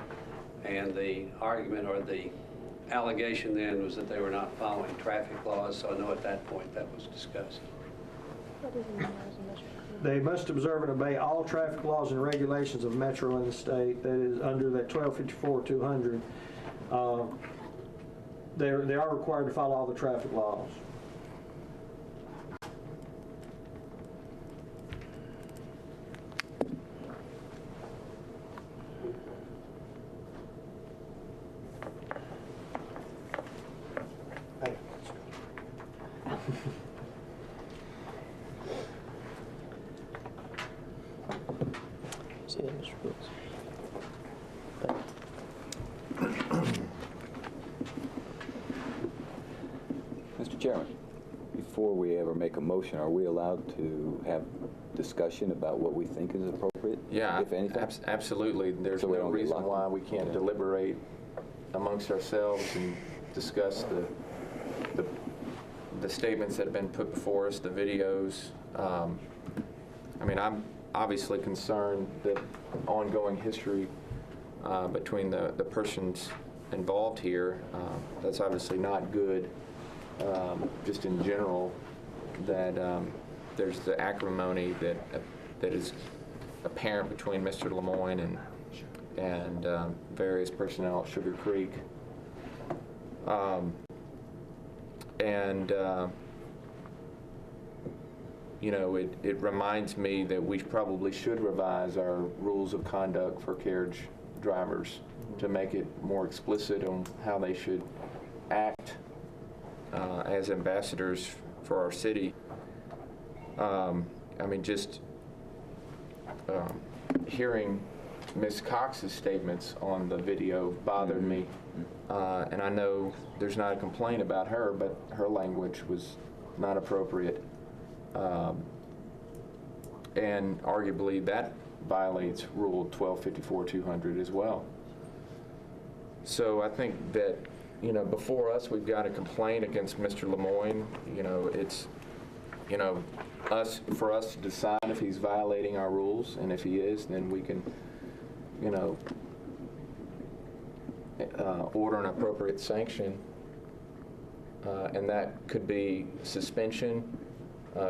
and the argument or the allegation then was that they were not following traffic laws, so I know at that point that was discussed. They must observe and obey all traffic laws and regulations of Metro in the state. That is under that 1254-200. They are required to follow all the traffic laws. See that, Mr. Brooks? Mr. Chairman, before we ever make a motion, are we allowed to have discussion about what we think is appropriate? Yeah, if anything? absolutely. There's So we no don't get reason locked why we can't deliberate amongst ourselves and discuss the statements that have been put before us, the videos. I'm obviously concerned that ongoing history between the persons involved here, that's obviously not good. Just in general, that there's the acrimony that is apparent between Mr. Lemoyne and various personnel at Sugar Creek. It reminds me that we probably should revise our rules of conduct for carriage drivers to make it more explicit on how they should act as ambassadors for our city. hearing Ms. Cox's statements on the video bothered me. And I know there's not a complaint about her, but her language was not appropriate. And arguably that violates Rule 1254-200 as well. So I think that, you know, before us, we've got a complaint against Mr. Lemoyne. You know, it's, you know, for us to decide if he's violating our rules, and if he is, then we can, you know, order an appropriate sanction, and that could be suspension,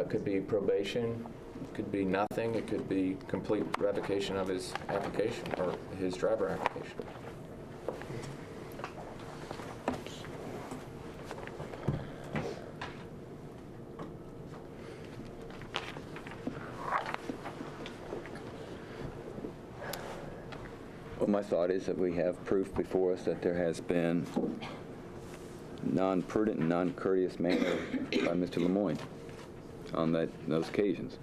could be probation, could be nothing, it could be complete revocation of his application or his driver application. Well, my thought is that we have proof before us that there has been non-prudent and non-courteous manner by Mr. Lemoyne on those occasions.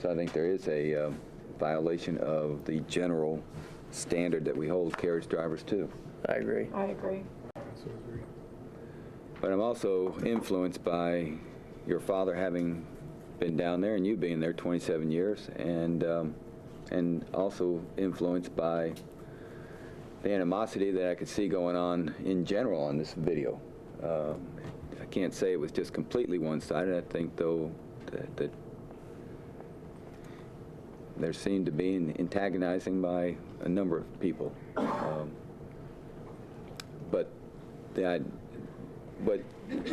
So I think there is a violation of the general standard that we hold carriage drivers to. I agree. I agree. But I'm also influenced by your father having been down there and you being there 27 years, and also influenced by the animosity that I could see going on in general on this video. I can't say it was just completely one-sided. I think, though, that there seemed to be an antagonizing by a number of people. But what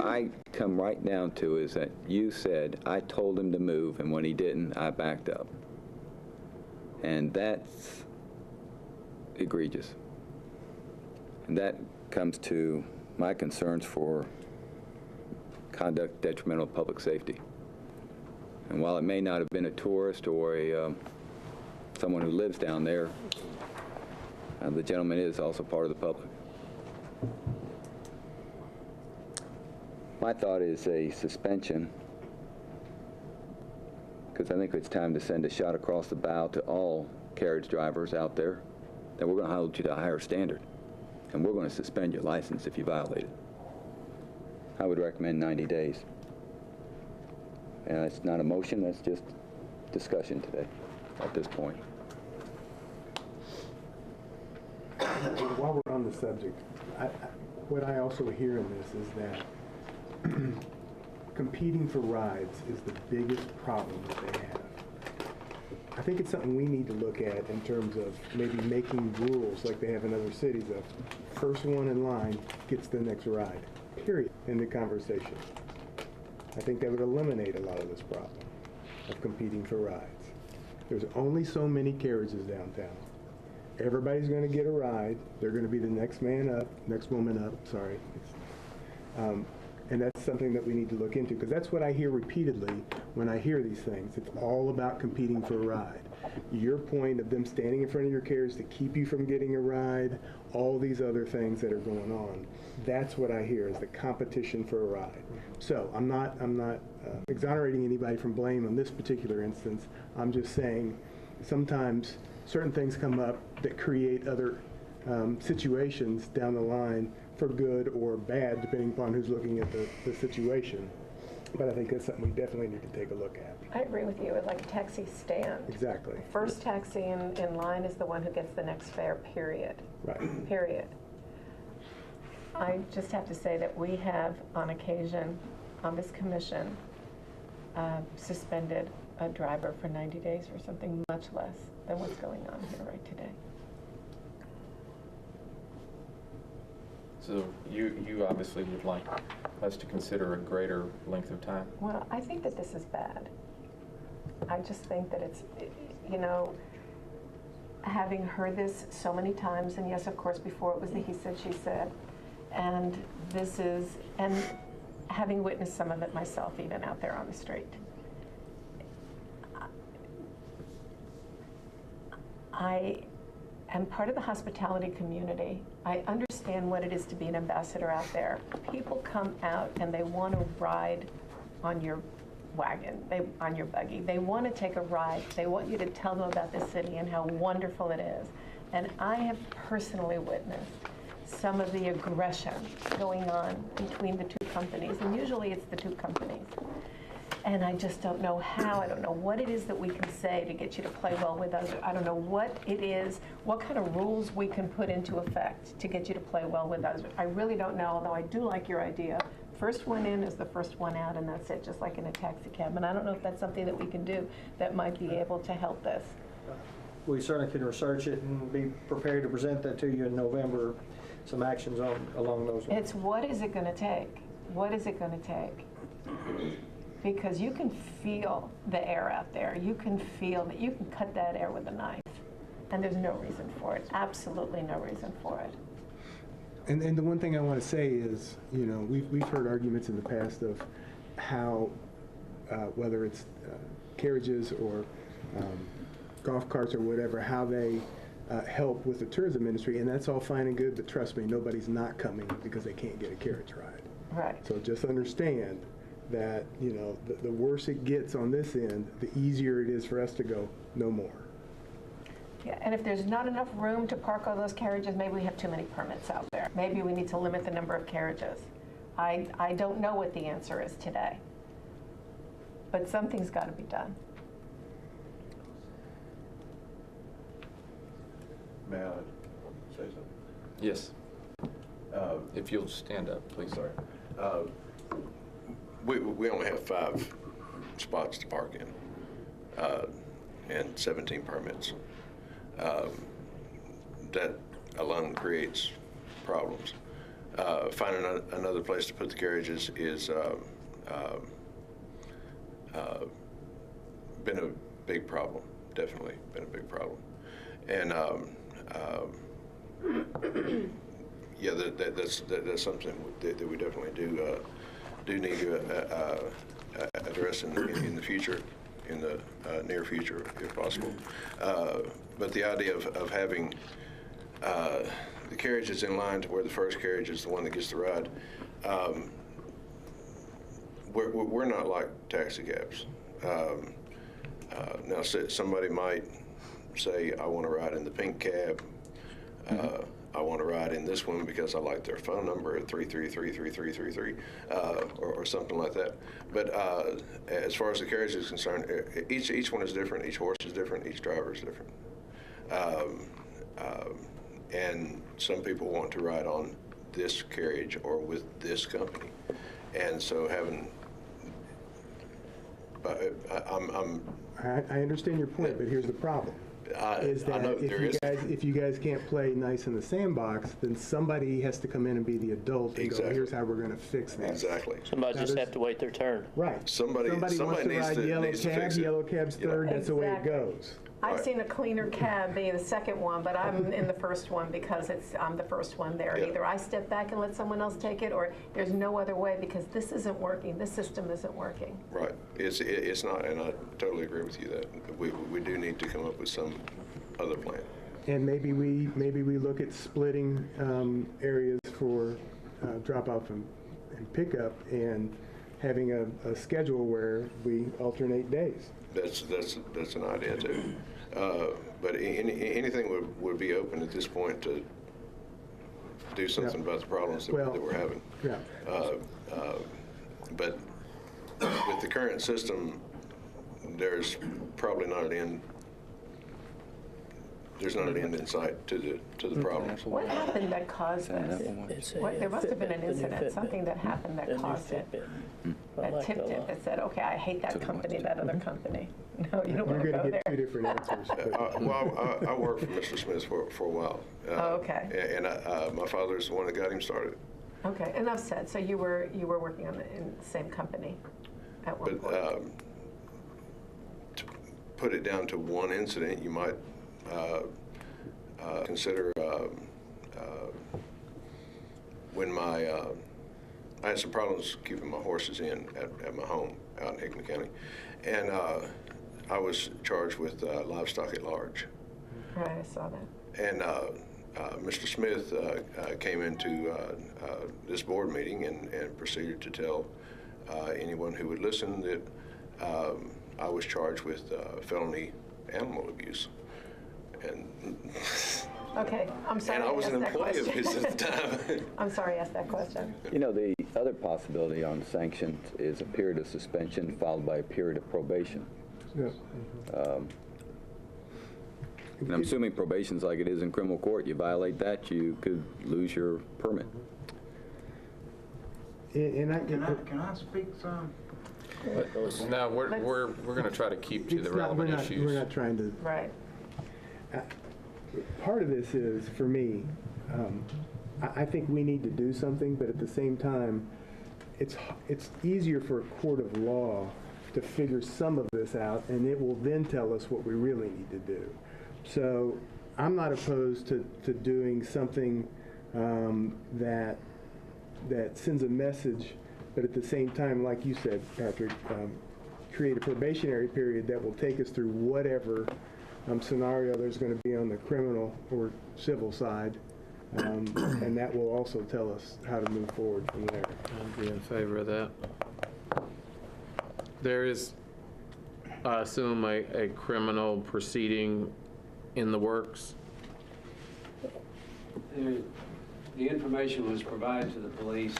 I come right down to is that you said, I told him to move, and when he didn't, I backed up. And that's egregious. And that comes to my concerns for conduct detrimental to public safety. And while it may not have been a tourist or someone who lives down there, the gentleman is also part of the public. My thought is a suspension, because I think it's time to send a shot across the bow to all carriage drivers out there that we're going to hold you to a higher standard, and we're going to suspend your license if you violate it. I would recommend 90 days. And it's not a motion, that's just discussion today at this point. While we're on the subject, what I also hear in this is that competing for rides is the biggest problem that they have. I think it's something we need to look at in terms of maybe making rules like they have in other cities of first one in line gets the next ride, period, in the conversation. I think that would eliminate a lot of this problem of competing for rides. There's only so many carriages downtown. Everybody's going to get a ride. They're going to be the next man up, next woman up, sorry. And that's something that we need to look into, because that's what I hear repeatedly when I hear these things. It's all about competing for a ride. Your point of them standing in front of your carriage to keep you from getting a ride, all these other things that are going on, that's what I hear is the competition for a ride. So I'm not exonerating anybody from blame on this particular instance. I'm just saying sometimes certain things come up that create other situations down the line for good or bad, depending upon who's looking at the situation. But I think that's something we definitely need to take a look at. I agree with you. It's like a taxi stand. Exactly. First taxi in line is the one who gets the next fare, period. Right. Period. I just have to say that we have, on occasion, on this commission, suspended a driver for 90 days or something much less than what's going on here right today. So you obviously would like us to consider a greater length of time? Well, I think that this is bad. I just think that it's, you know, having heard this so many times, and yes, of course, before it was the he said, she said, and this is, and having witnessed some of it myself, even out there on the street. I am part of the hospitality community. I understand what it is to be an ambassador out there. People come out and they want to ride on your wagon, on your buggy. They want to take a ride. They want you to tell them about the city and how wonderful it is. And I have personally witnessed some of the aggression going on between the two companies, and usually it's the two companies. And I just don't know how, I don't know what it is that we can say to get you to play well with us. I don't know what it is, what kind of rules we can put into effect to get you to play well with us. I really don't know, although I do like your idea. First one in is the first one out, and that's it, just like in a taxi cab. And I don't know if that's something that we can do that might be able to help this. We certainly can research it and be prepared to present that to you in November, some actions along those lines. It's what is it going to take? What is it going to take? Because you can feel the air out there. You can feel that you can cut that air with a knife. And there's no reason for it. Absolutely no reason for it. And the one thing I want to say is, you know, we've heard arguments in the past of how, whether it's carriages or golf carts or whatever, how they help with the tourism industry, and that's all fine and good, but trust me, nobody's not coming because they can't get a carriage ride. Right. So just understand that, you know, the worse it gets on this end, the easier it is for us to go, no more. Yeah, and if there's not enough room to park all those carriages, maybe we have too many permits out there. Maybe we need to limit the number of carriages. I don't know what the answer is today, but something's got to be done. May I say something? Yes. If you'll stand up, please. Sorry. We only have 5 spots to park in, and 17 permits. That alone creates problems. Finding another place to put the carriages is been a big problem. Definitely been a big problem. And yeah, that's something that we definitely do need to address in the future, in the near future, if possible. But the idea of having the carriages in line to where the first carriage is the one that gets the ride, we're not like taxi cabs. Now, somebody might say, I want to ride in the pink cab. I want to ride in this one because I like their phone number at 3333333, or something like that. But as far as the carriage is concerned, each one is different. Each horse is different. Each driver is different. And some people want to ride on this carriage or with this company, and so having. I understand your point, but here's the problem. Is that if you guys can't play nice in the sandbox, then somebody has to come in and be the adult and go, here's how we're going to fix this. Exactly. Somebody just have to wait their turn. Right. Somebody wants to ride yellow cab's third, that's the way it goes. I've seen a cleaner cab be the second one, but I'm in the first one because I'm the first one there. Yeah. Either I step back and let someone else take it, or there's no other way because this isn't working. This system isn't working. Right. It's not, and I totally agree with you that we do need to come up with some other plan. And maybe we look at splitting areas for drop off and pickup, and having a schedule where we alternate days. That's an idea too. But anything would be open at this point to do something about the problems that we're having. Yeah. But with the current system, there's probably not an end. There's not an end in sight to the problems. What happened that caused this? There must have been an incident, something that happened that caused it. That tipped it, that said, okay, I hate that company, that other company. No, you don't want to go there. You're going to get 2 different answers. Well, I worked for Mr. Smith for a while. Okay. And my father is the one that got him started. Okay, enough said. So you were working in the same company at one point. To put it down to one incident, you might consider when I had some problems keeping my horses in at my home out in Hickman County, and I was charged with livestock at large. Right, I saw that. And Mr. Smith came into this board meeting and proceeded to tell anyone who would listen that I was charged with felony animal abuse. And Okay, I'm sorry. And I was to an ask that employee of question. his at the time. I'm sorry I asked that question. You know, the other possibility on sanctions is a period of suspension followed by a period of probation. Yeah. And I'm assuming probation's like it is in criminal court. You violate that, you could lose your permit. And Can I speak some? No, we're going to try to keep to the relevant issues. We're not trying to. Right. Part of this is, for me, I think we need to do something, but at the same time, it's easier for a court of law to figure some of this out, and it will then tell us what we really need to do. So I'm not opposed to doing something that sends a message, but at the same time, like you said, Patrick, create a probationary period that will take us through whatever scenario there's going to be on the criminal or civil side, and that will also tell us how to move forward from there. I'd be in favor of that. There is, I assume, a criminal proceeding in the works. The information was provided to the police.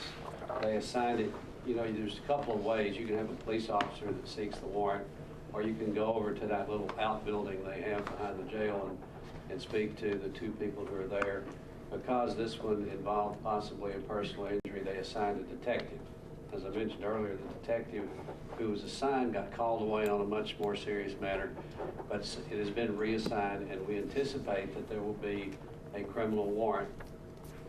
They assigned it. You know, there's a couple of ways. You can have a police officer that seeks the warrant, or you can go over to that little outbuilding they have behind the jail and speak to the two people who are there. Because this one involved possibly a personal injury, they assigned a detective. As I mentioned earlier, the detective who was assigned got called away on a much more serious matter, but it has been reassigned, and we anticipate that there will be a criminal warrant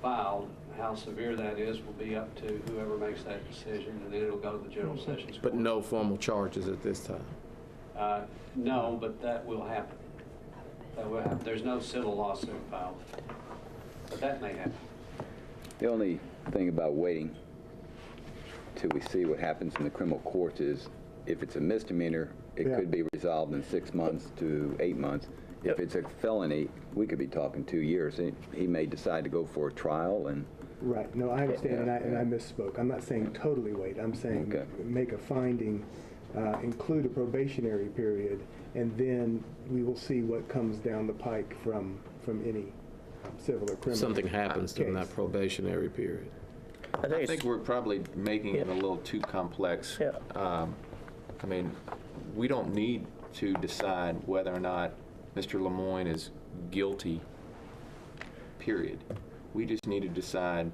filed. How severe that is will be up to whoever makes that decision, and then it'll go to the General Sessions Court. But no formal charges at this time? No, but that will happen. That will happen. There's no civil lawsuit filed, but that may happen. The only thing about waiting till we see what happens in the criminal courts is if it's a misdemeanor, it could be resolved in 6 months to 8 months. If it's a felony, we could be talking 2 years. He may decide to go for a trial and... Right. No, I understand, and I misspoke. I'm not saying totally wait. I'm saying make a finding, include a probationary period, and then we will see what comes down the pike from any civil or criminal Something happens during case. that probationary period. I think we're probably making it a little too complex. Yeah. I mean, we don't need to decide whether or not Mr. Lemoyne is guilty, period. We just need to decide,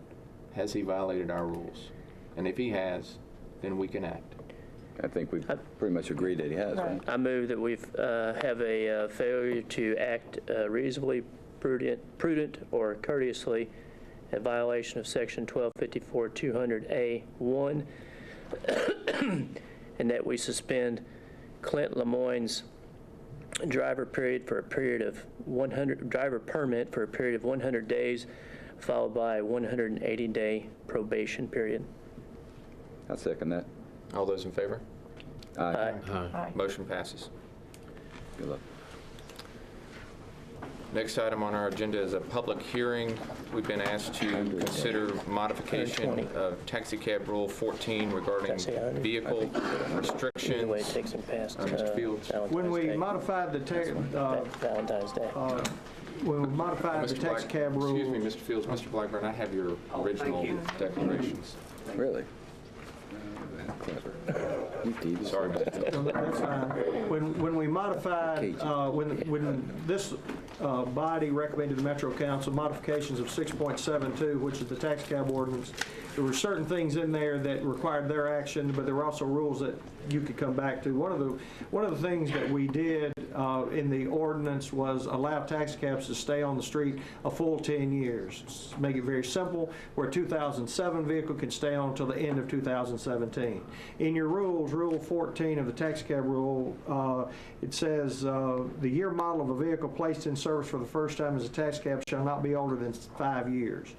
has he violated our rules? And if he has, then we can act. I think we've pretty much agreed that he has, right? I move that we have a failure to act reasonably prudent or courteously in violation of Section 1254-200A1, and that we suspend Clint Lemoyne's driver permit for a period of 100 days, followed by a 180-day probation period. I'll second that. All those in favor? Aye. Aye. Motion passes. Good luck. Next item on our agenda is a public hearing. We've been asked to consider modification of Taxi Cab Rule 14 regarding vehicle restrictions. Anyway, it takes him past Mr. Fields. When we modified the Valentine's Day. when we modified the taxi cab rule... Excuse me, Mr. Fields, Mr. Blackburn, I have your original declarations. Really? Clever. Sorry about that. That's fine. When we modified, when this body recommended the Metro Council modifications of 6.72, which is the tax cab ordinance, there were certain things in there that required their action, but there were also rules that you could come back to. One of the things that we did in the ordinance was allow taxi cabs to stay on the street a full 10 years. Make it very simple, where a 2007 vehicle can stay on until the end of 2017. In your rules, Rule 14 of the taxi cab rule, it says the year model of a vehicle placed in service for the first time as a taxi cab shall not be older than 5 years.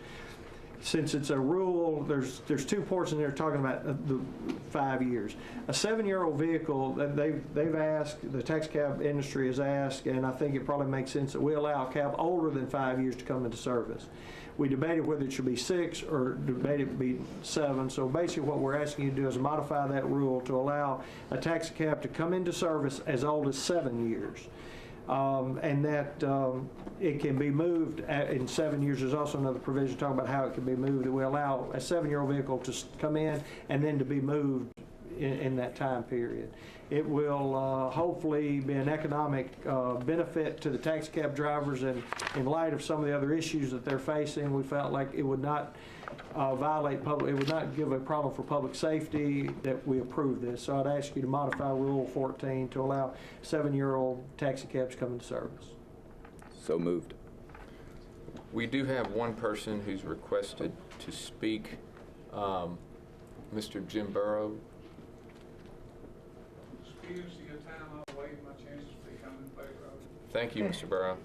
Since it's a rule, there's two portions there talking about the 5 years. A 7-year-old vehicle, they've asked, the taxi cab industry has asked, and I think it probably makes sense that we allow a cab older than 5 years to come into service. We debated whether it should be 6 or debated it be 7. So basically what we're asking you to do is modify that rule to allow a taxi cab to come into service as old as 7 years. And that it can be moved in 7 years. There's also another provision talking about how it can be moved. That we allow a 7-year-old vehicle to come in and then to be moved in that time period. It will hopefully be an economic benefit to the taxi cab drivers, and in light of some of the other issues that they're facing, we felt like it would not violate public, it would not give a problem for public safety that we approve this. So I'd ask you to modify Rule 14 to allow 7-year-old taxi cabs come into service. So moved. We do have one person who's requested to speak, Mr. Jim Burrow. Thank you, Mr. Burrow.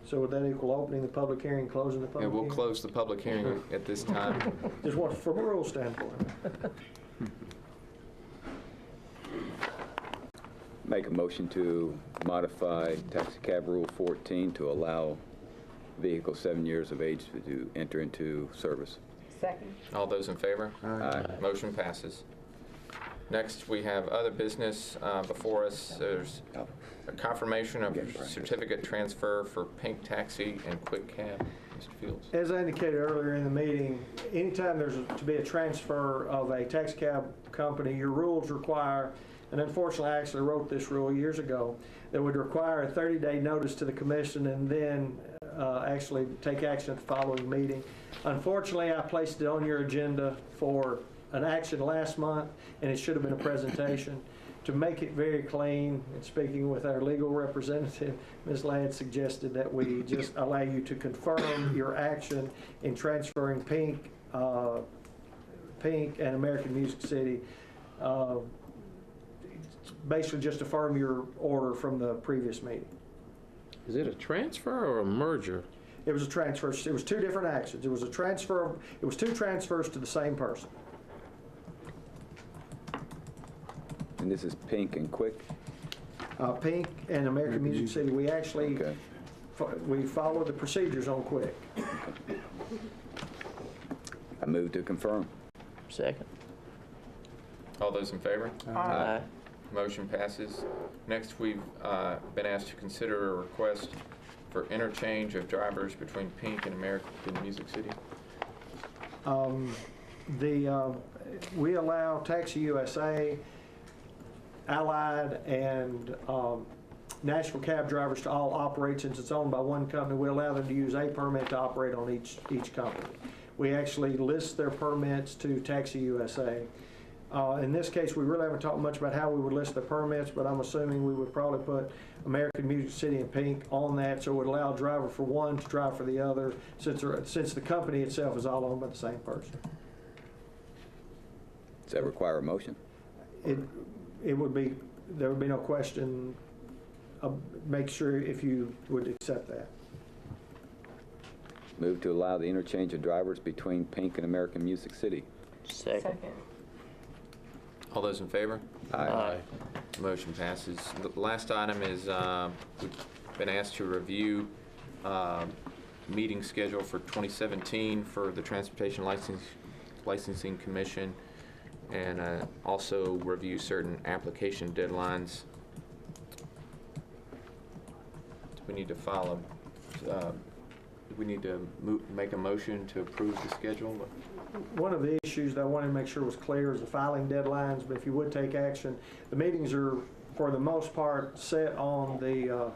So would that equal opening the public hearing, closing the public And hearing? we'll close the public hearing at this time. Just what, from a rule standpoint. Make a motion to modify taxi cab Rule 14 to allow vehicles 7 years of age to enter into service. Second. All those in favor? Aye. Motion passes. Next, we have other business before us. There's a confirmation of certificate transfer for Pink Taxi and Quick Cab. Mr. Fields. As I indicated earlier in the meeting, anytime there's to be a transfer of a taxi cab company, your rules require, and unfortunately I actually wrote this rule years ago, that would require a 30-day notice to the commission and then actually take action at the following meeting. Unfortunately, I placed it on your agenda for an action last month, and it should have been a presentation. To make it very clean, and speaking with our legal representative, Ms. Ladd suggested that we just allow you to confirm your action in transferring Pink and American Music City. Basically just affirm your order from the previous meeting. Is it a transfer or a merger? It was a transfer. It was 2 different actions. It was a transfer. It was 2 transfers to the same person. And this is Pink and Quick? Pink and American Music City, we actually, we follow the procedures on Quick. I move to confirm. Second. All those in favor? Aye. Motion passes. Next, we've been asked to consider a request for interchange of drivers between Pink and American Music City. We allow Taxi USA, Allied, and Nashville cab drivers to all operate. Since it's owned by one company, we allow them to use a permit to operate on each company. We actually list their permits to Taxi USA. In this case, we really haven't talked much about how we would list the permits, but I'm assuming we would probably put American Music City and Pink on that, so it would allow a driver for one to drive for the other, since the company itself is all owned by the same person. Does that require a motion? It would be, there would be no question. Make sure if you would accept that. Move to allow the interchange of drivers between Pink and American Music City. Second. All those in favor? Aye. Motion passes. The last item is we've been asked to review meeting schedule for 2017 for the Transportation Licensing Commission, and also review certain application deadlines. We need to file we need to make a motion to approve the schedule. One of the issues that I wanted to make sure was clear is the filing deadlines, but if you would take action, the meetings are, for the most part, set on the,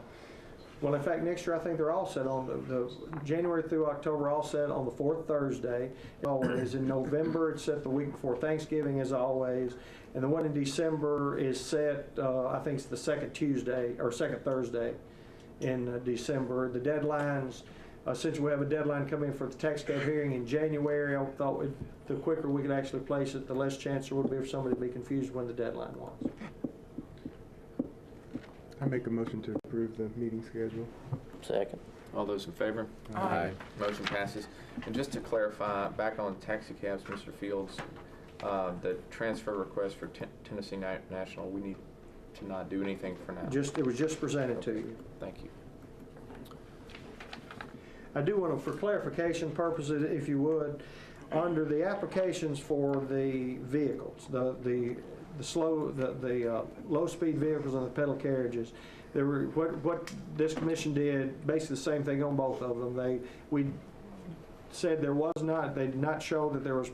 well, in fact, next year I think they're all set on the January through October, all set on the 4th Thursday. Always in November, it's set the week before Thanksgiving as always, and the one in December is set, I think it's the 2nd Tuesday or 2nd Thursday in December. The deadlines, since we have a deadline coming for the tax cab hearing in January, I thought the quicker we could actually place it, the less chance there would be for somebody to be confused when the deadline was. I make a motion to approve the meeting schedule. Second. All those in favor? Aye. Motion passes. And just to clarify, back on taxi cabs, Mr. Fields, the transfer request for Tennessee National, we need to not do anything for now. It was just presented to you. Thank you. I do want to, for clarification purposes, if you would, under the applications for the vehicles, the low-speed vehicles and the pedal carriages, there were, what this commission did, basically the same thing on both of them. We said there was not, they did not show that there was,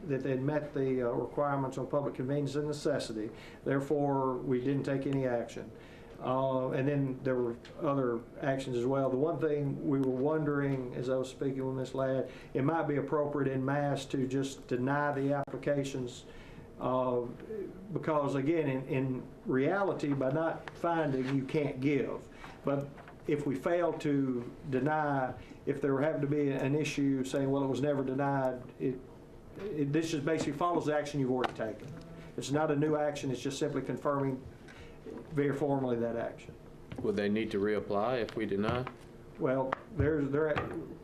that they had met the requirements on public convenience and necessity. Therefore, we didn't take any action. And then there were other actions as well. The one thing we were wondering, as I was speaking with Ms. Ladd, it might be appropriate in mass to just deny the applications because, again, in reality, by not finding, you can't give. But if we fail to deny, if there happened to be an issue saying, well, it was never denied, this just basically follows the action you've already taken. It's not a new action, it's just simply confirming very formally that action. Would they need to reapply if we deny? Well,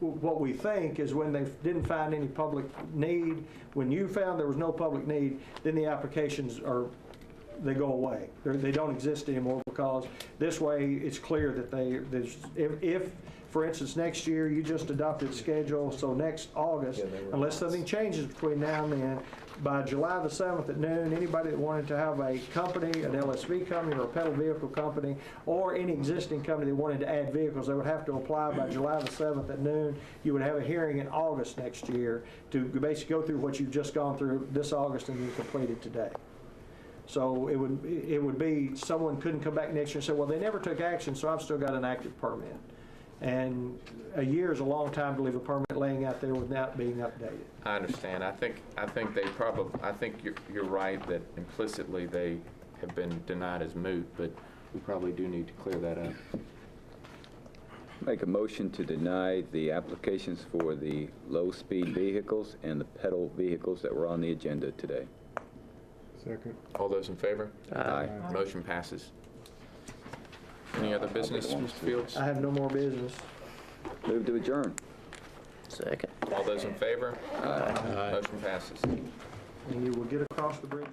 what we think is when they didn't find any public need, when you found there was no public need, then the applications they go away. They don't exist anymore because this way it's clear that if, for instance, next year you just adopted schedule, so next August, unless something changes between now and then, by July the 7th at noon, anybody that wanted to have a company, an LSV company or a pedal vehicle company, or any existing company that wanted to add vehicles, they would have to apply by July the 7th at noon. You would have a hearing in August next year to basically go through what you've just gone through this August and then completed today. So it would be someone couldn't come back next year and say, well, they never took action, so I've still got an active permit. And a year is a long time to leave a permit laying out there without being updated. I understand. I think you're right that implicitly they have been denied as moot, but we probably do need to clear that up. Make a motion to deny the applications for the low-speed vehicles and the pedal vehicles that were on the agenda today. Second. All those in favor? Aye. Motion passes. Any other business, Mr. Fields? I have no more business. Move to adjourn. Second. All those in favor? Aye. Motion passes. And you will get across the bridge.